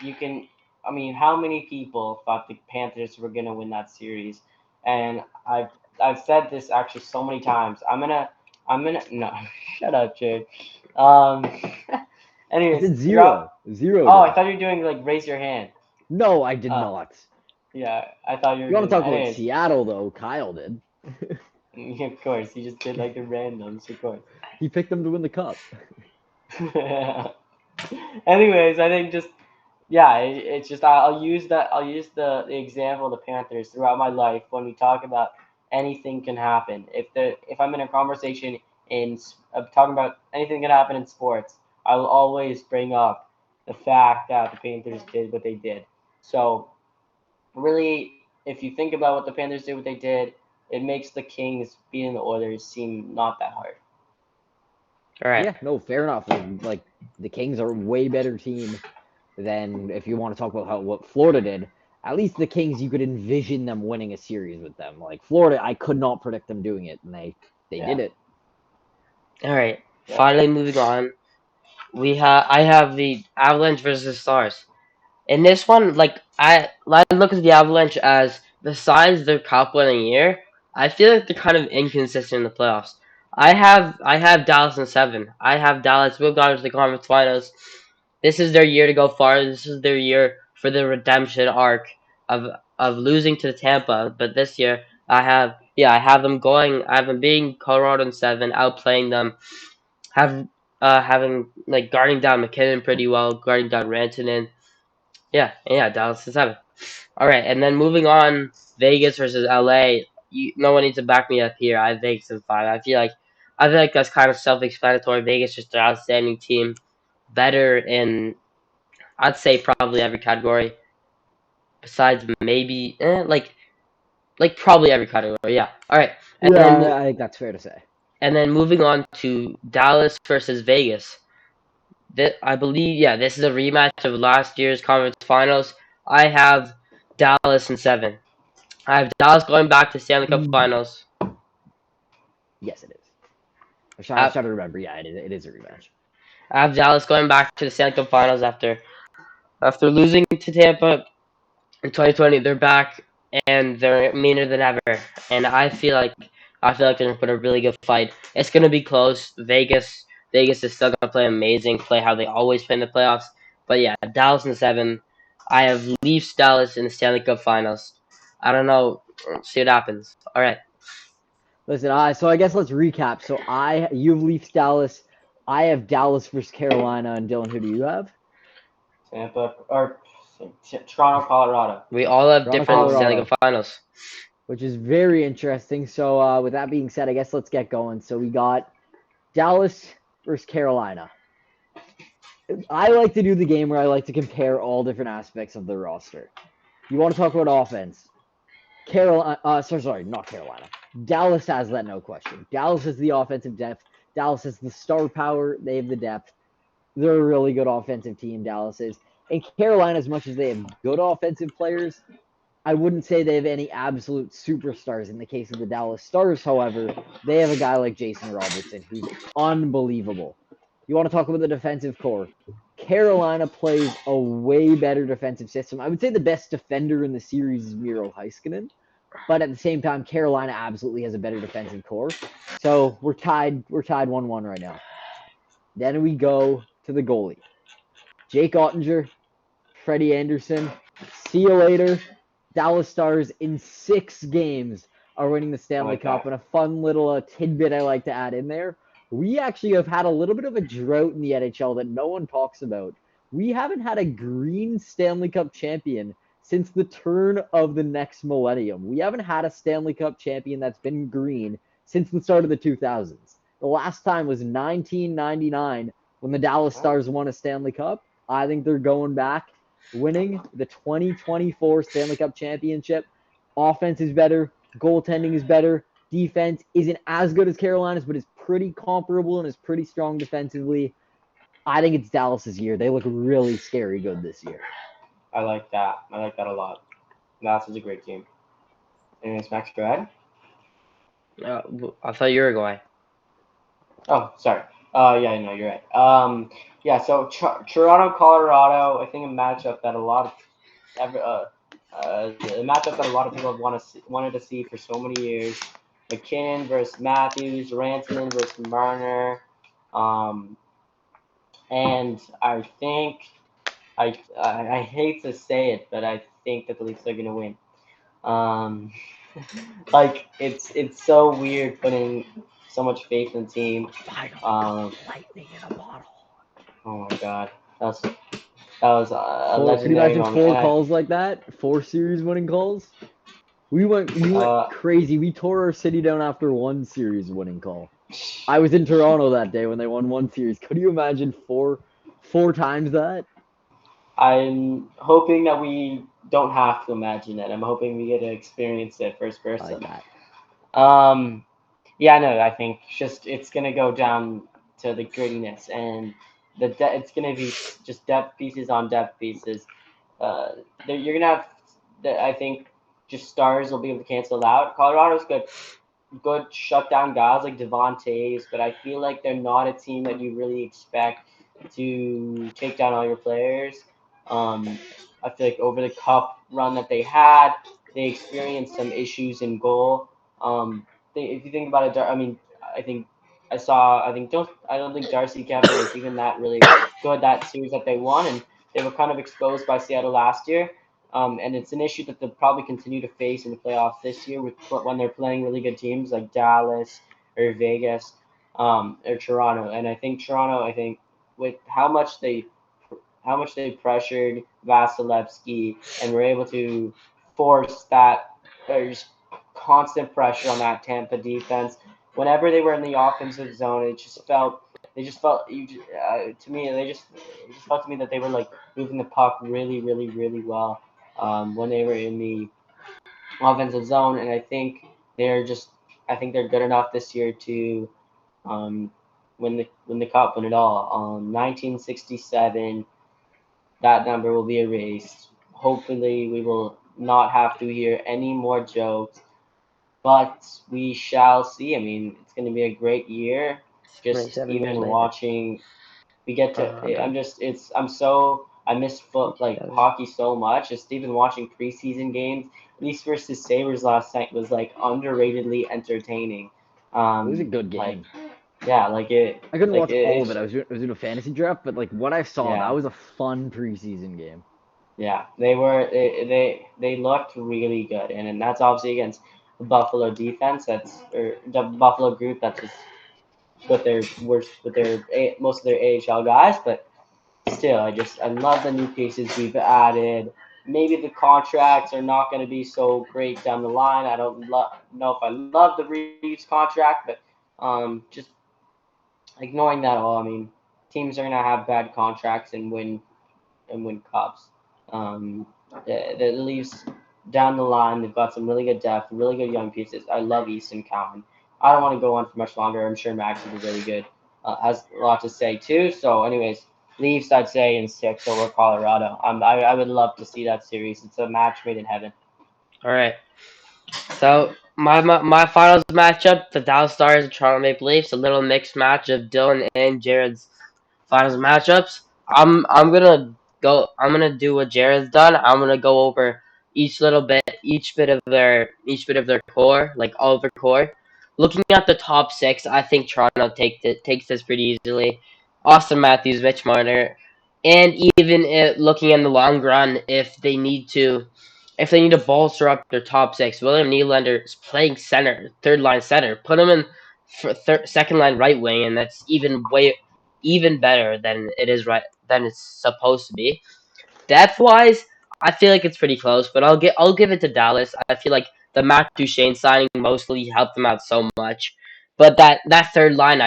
you can. I mean, how many people thought the Panthers were gonna win that series? And I've said this actually so many times. I'm gonna no, shut up, Jay. Um, I Anyways, said you're up. zero. Zero Oh, I did. thought you were doing like raise your hand. No, I did Uh, not. yeah, I thought you were You want to doing talk that. about Anyways, Seattle though? Kyle did. of course, you just did like the randoms, of course. He picked them to win the cup. Anyways, I think just yeah, it's just I'll use that. I'll use the example of the Panthers throughout my life when we talk about anything can happen. If I'm in a conversation talking about anything can happen in sports, I will always bring up the fact that the Panthers did what they did. So really, if you think about what the Panthers did, what they did, it makes the Kings beating the Oilers seem not that hard. All right. Yeah, no, fair enough. Like the Kings are a way better team than if you want to talk about what Florida did. At least the Kings, you could envision them winning a series with them. Like Florida, I could not predict them doing it, and they Yeah. did it. All right. Yep. Finally, moving on. I have the Avalanche versus Stars. In this one, I look at the Avalanche as besides their cup winning year, I feel like they're kind of inconsistent in the playoffs. I have Dallas in 7. I have Dallas. We've gone to the conference finals. This is their year to go far. This is their year for the redemption arc of losing to Tampa. But this year, I have them going. I have them being Colorado in 7, outplaying them. Have having like guarding down McKinnon pretty well, guarding down Rantanen. Yeah, Dallas is 7. All right, and then moving on, Vegas versus LA. No one needs to back me up here. I have Vegas in 5. I feel like that's kind of self-explanatory. Vegas just an outstanding team, better in I'd say probably every category besides maybe probably every category. Yeah. All right, and Yeah, then I think that's fair to say. moving on to Dallas versus Vegas. I believe, yeah, this is a rematch of last year's conference finals. I have Dallas in 7. I have Dallas going back to Stanley Cup Mm, Finals. yes, it is. I was I, trying to remember. Yeah, it is a rematch. I have Dallas going back to the Stanley Cup Finals after losing to Tampa in 2020. They're back and they're meaner than ever. And I feel like they're gonna put a really good fight. It's gonna be close. Vegas is still gonna play amazing, play how they always play in the playoffs. But yeah, Dallas in 7. I have Leafs Dallas in the Stanley Cup Finals. I don't know. See what happens. All right. Listen, so I guess let's recap. So you have Leafs Dallas. I have Dallas versus Carolina. And Dylan, who do you have? Tampa or Toronto, Colorado. We all have Toronto, different Stanley Colorado, Cup Finals. which is very interesting. So with that being said, I guess let's get going. So we got Dallas versus Carolina. I like to do the game where I like to compare all different aspects of the roster. You want to talk about offense? Carolina, sorry, not Carolina. Dallas has that, no question. Dallas has the offensive depth. Dallas has the star power. They have the depth. They're a really good offensive team, Dallas is. And Carolina, as much as they have good offensive players, I wouldn't say they have any absolute superstars. In the case of the Dallas Stars, however, they have a guy like Jason Robertson who's unbelievable. You want to talk about the defensive core? Carolina plays a way better defensive system. I would say the best defender in the series is Miro Heiskanen, but at the same time, Carolina absolutely has a better defensive core. So we're tied. We're tied 1-1 right now. Then we go to the goalie. Jake Ottinger, Freddie Anderson. See you later. Dallas Stars in 6 games are winning the I Stanley like Cup. that. And a fun little tidbit I like to add in there. We actually have had a little bit of a drought in the NHL that no one talks about. We haven't had a green Stanley Cup champion since the turn of the next millennium. We haven't had a Stanley Cup champion that's been green since the start of the 2000s. The last time was 1999 when the Dallas Huh? Stars won a Stanley Cup. I think they're going back, winning the 2024 Stanley Cup championship. Offense is better, goaltending is better, defense isn't as good as Carolina's, but is pretty comparable and is pretty strong defensively. I think it's Dallas's year. They look really scary good this year. I like that. I like that a lot. Dallas is a great team. Anyways, Max, go ahead. I thought you were going. Oh, sorry. Yeah, no, you're right. Yeah. So Toronto, Colorado. I think a matchup that a lot of a matchup that a lot of people have wanted to see for so many years. McKinnon versus Matthews, Rantanen versus Marner. Um, and I think I hate to say it, but I think that the Leafs are gonna win. Um, like it's so weird putting so much faith in the team. Finally, Um, lightning in a bottle. oh my god, that was a Four. Could you legendary imagine moment, four and I calls like that? Four series winning calls. We went uh, crazy. We tore our city down after one series winning call. I was in Toronto that day when they won one series. Could you imagine four times that? I'm hoping that we don't have to imagine it. I'm hoping we get to experience it first I like person. that. Um, yeah, no, I think just it's gonna go down to the grittiness and it's gonna be just depth pieces on depth pieces. Uh, you're gonna have I think just stars will be able to cancel out. Colorado's good shutdown guys like Devontae's, but I feel like they're not a team that you really expect to take down all your players. Um, I feel like over the cup run that they had, they experienced some issues in goal. If you think about it, I mean, I think I don't think Darcy Kemper was even that really good that series that they won, and they were kind of exposed by Seattle last year. And it's an issue that they'll probably continue to face in the playoffs this year when they're playing really good teams like Dallas or Vegas or Toronto. And I think with how much they pressured Vasilevsky and were able to force that just constant pressure on that Tampa defense. Whenever they were in the offensive zone, they just felt to me it just felt to me that they were like moving the puck really really well when they were in the offensive zone, and they're just I think they're good enough this year to um, win the cup, win it all. 1967, that number will be erased. Hopefully, we will not have to hear any more jokes, but we shall see. I mean, it's going to be a great year. Just 27 years even later. watching we get to Done. I'm just it's I'm so I miss foot like 27. hockey so much. Just even watching preseason games. Leafs versus Sabres last night was like underratedly entertaining. It was a good Like game. yeah, I couldn't watch all of it's it. I was in a fantasy draft, but like what I saw, that yeah. was a fun preseason game. Yeah, they looked really good, and that's obviously against the Buffalo defense. That's or the Buffalo group. That's just with their most of their AHL guys, but still, I love the new pieces we've added. Maybe the contracts are not going to be so great down the line. I don't know if I love the Reeves contract, but just ignoring that all, I mean, teams are going to have bad contracts and win cups. Um, the Leafs down the line, they've got some really good depth, really good young pieces. I love Easton Cowan. I don't want to go on for much longer. I'm sure Max will be really good. Has a lot to say too. So, anyways, Leafs I'd say in six over Colorado. I would love to see that series. It's a match made in heaven. All right. So my finals matchup: the Dallas Stars and Toronto Maple Leafs. A little mixed match of Dylan and Jared's finals matchups. I'm gonna go. I'm gonna do what Jared's done. I'm gonna go over each bit of their core, like all of their core. Looking at the top six, I think Toronto takes this pretty easily. Austin Matthews, Mitch Marner, and even looking in the long run, if they need to bolster up their top six, William Nylander is playing center, third line center. Put him in for second line right wing, and that's even better than it is right than it's supposed to be. Depth wise, I feel like it's pretty close, but I'll give it to Dallas. I feel like the Matt Duchene signing mostly helped them out so much, but that third line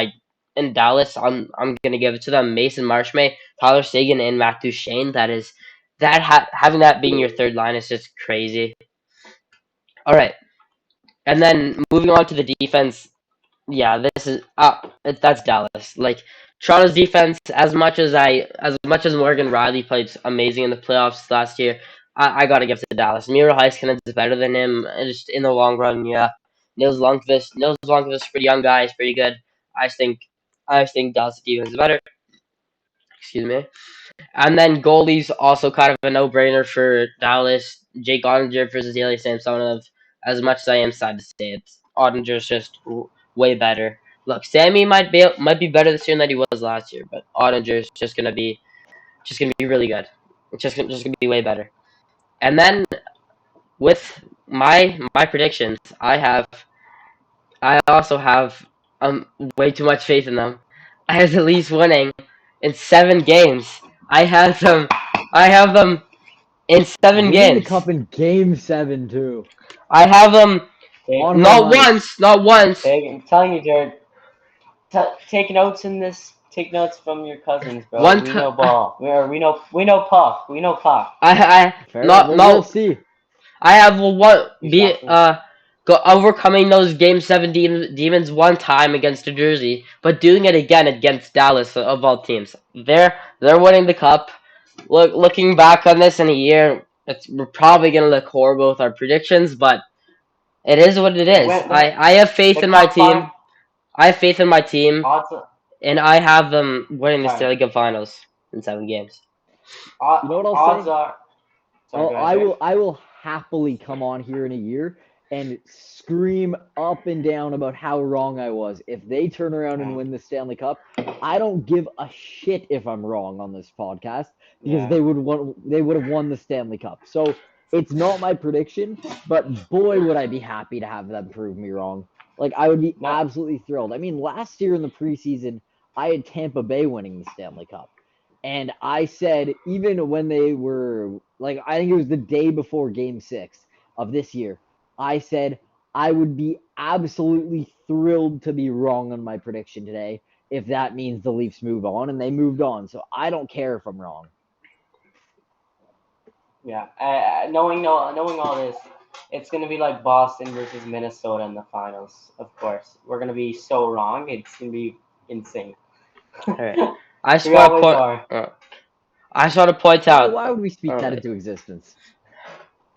in Dallas, I'm gonna give it to them. Mason Marchmay, Tyler Seguin, and Matt Duchene. Having that being your third line is just crazy. All right, and then moving on to the defense. Yeah, this is that's Dallas. Like Toronto's defense, as much as Morgan Riley played amazing in the playoffs last year, I gotta give it to Dallas. Miro Heiskanen is better than him, just in the long run. Yeah, Nils Lundqvist, pretty young guy, is pretty good. I think I think Dallas defense is better. Excuse me. And then goalies also kind of a no-brainer for Dallas. Jake Ottinger versus Ilya Samsonov. As much as I am sad to say it, Ottinger's just way better. look, Sammy might be better this year than he was last year, but Ottinger's just gonna be really good. It's just gonna be way better. And then with my predictions, I also have way too much faith in them. I have the Leafs winning in 7 games. I have them in 7 Winning the games. cup in Game 7 too. I have them Take, On home ice. not once. I'm telling you, Jared. Take notes in this. Take notes from your cousins, bro. One We know time. ball. We know puck. We know puck. I Fair. not We'll not see. I have one We be shall see. go overcoming those Game 7 demons one time against New Jersey, but doing it again against Dallas of all teams. They're winning the cup. Looking back on this in a year, we're probably gonna look horrible with our predictions, but it is what it The is. win, I have faith the in my cup team. final I have faith in my team, odds. and I have them winning the Sorry, Stanley Cup Finals in 7 games. You know what I'll odds say? are. Sorry, Well, go ahead, Jared. I will happily come on here in a year and scream up and down about how wrong I was. If they turn around and Yeah, win the Stanley Cup, I don't give a shit if I'm wrong on this podcast because yeah. they would have won the Stanley Cup. So it's not my prediction, but boy would I be happy to have them prove me wrong. Like I would be No, absolutely thrilled. I mean, last year in the preseason, I had Tampa Bay winning the Stanley Cup. And I said, even when they were like, I think it was the day before Game 6 of this year, I said I would be absolutely thrilled to be wrong on my prediction today if that means the Leafs move on, and they moved on. So I don't care if I'm wrong. yeah. Knowing all this, it's gonna be like Boston versus Minnesota in the finals. Of course, we're gonna be so wrong. It's gonna be insane. All right. I just We want to always point. are. I just want to point Why, out. why would we speak that Alright. into existence?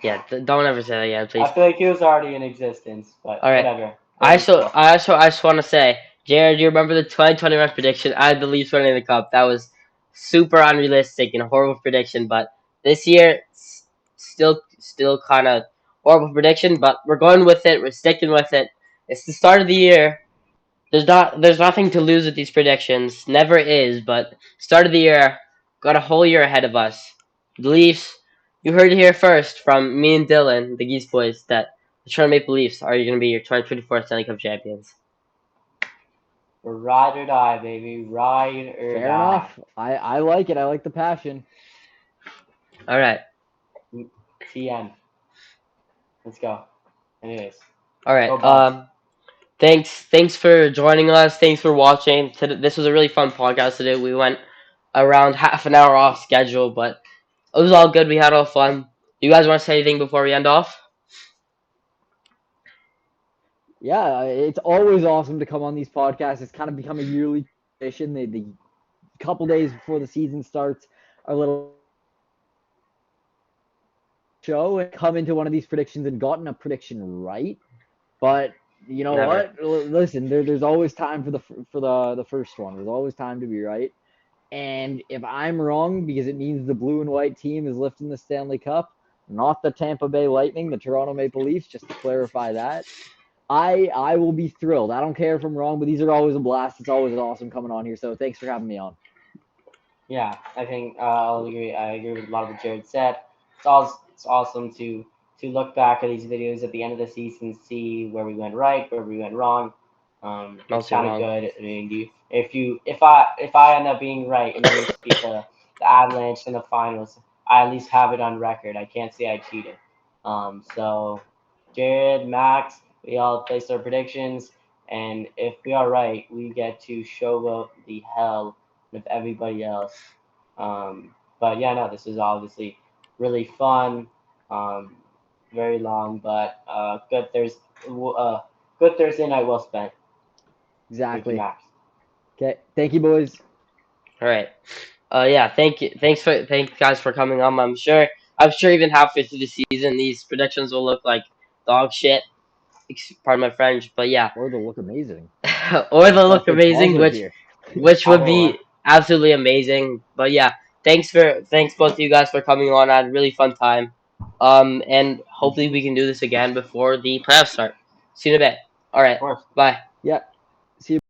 Yeah, don't ever say that again, please. I feel like he was already in existence, but All right. whatever. Go. Go. I just want to say, Jared, do you remember the 2021 prediction? I had the Leafs winning the cup. That was super unrealistic and a horrible prediction. But this year, still kind of horrible prediction. But we're going with it. We're sticking with it. It's the start of the year. There's nothing to lose with these predictions. Never is. But start of the year, got a whole year ahead of us. The Leafs. You heard it here first from me and Dylan, the Geese boys, that the Toronto Maple Leafs are going to be your 2024 Stanley Cup champions. Ride or die, baby. Ride or Fair die. enough. I like it. I like the passion. All right. TN. Let's go. Anyways. All right. Go Bucks. Thanks for joining us. Thanks for watching. This was a really fun podcast today. We went around half an hour off schedule, but it was all good. We had all fun. You guys want to say anything before we end off? Yeah, it's always awesome to come on these podcasts. It's kind of become a yearly tradition. The couple days before the season starts, our little show and come into one of these predictions and gotten a prediction right. But you know Never. what? Listen, there's always time for the first one. There's always time to be right. And if I'm wrong because it means the blue and white team is lifting the Stanley Cup, not the Tampa Bay Lightning, the Toronto Maple Leafs, just to clarify that, I will be thrilled. I don't care if I'm wrong, but these are always a blast. It's always awesome coming on here. So thanks for having me on. Yeah, I think I'll agree. I agree with a lot of what Jared said. It's awesome to look back at these videos at the end of the season, see where we went right, where we went wrong. It's Mostly kind of wrong. good. I mean, if I end up being right and the Leafs beat the Avalanche in the finals, I at least have it on record. I can't say I cheated. So Jared, Max, we all placed our predictions, and if we are right, we get to showboat the hell with everybody else. But yeah, no, this is obviously really fun. Um, very long, but good Thursday night well spent. Thank you, Exactly. Max. Okay. Thank you, boys. All right. Yeah. Thank you. Thank you guys for coming on. I'm sure even halfway through the season, these predictions will look like dog shit. Pardon my French, but yeah. Or they'll look amazing. Or they'll Gotta look stay amazing, positive here. which would Either or. be absolutely amazing. But yeah, thanks both of you guys for coming on. I had a really fun time. And hopefully we can do this again before the playoffs start. See you in a bit. All Of right, course. bye. Yeah. See you.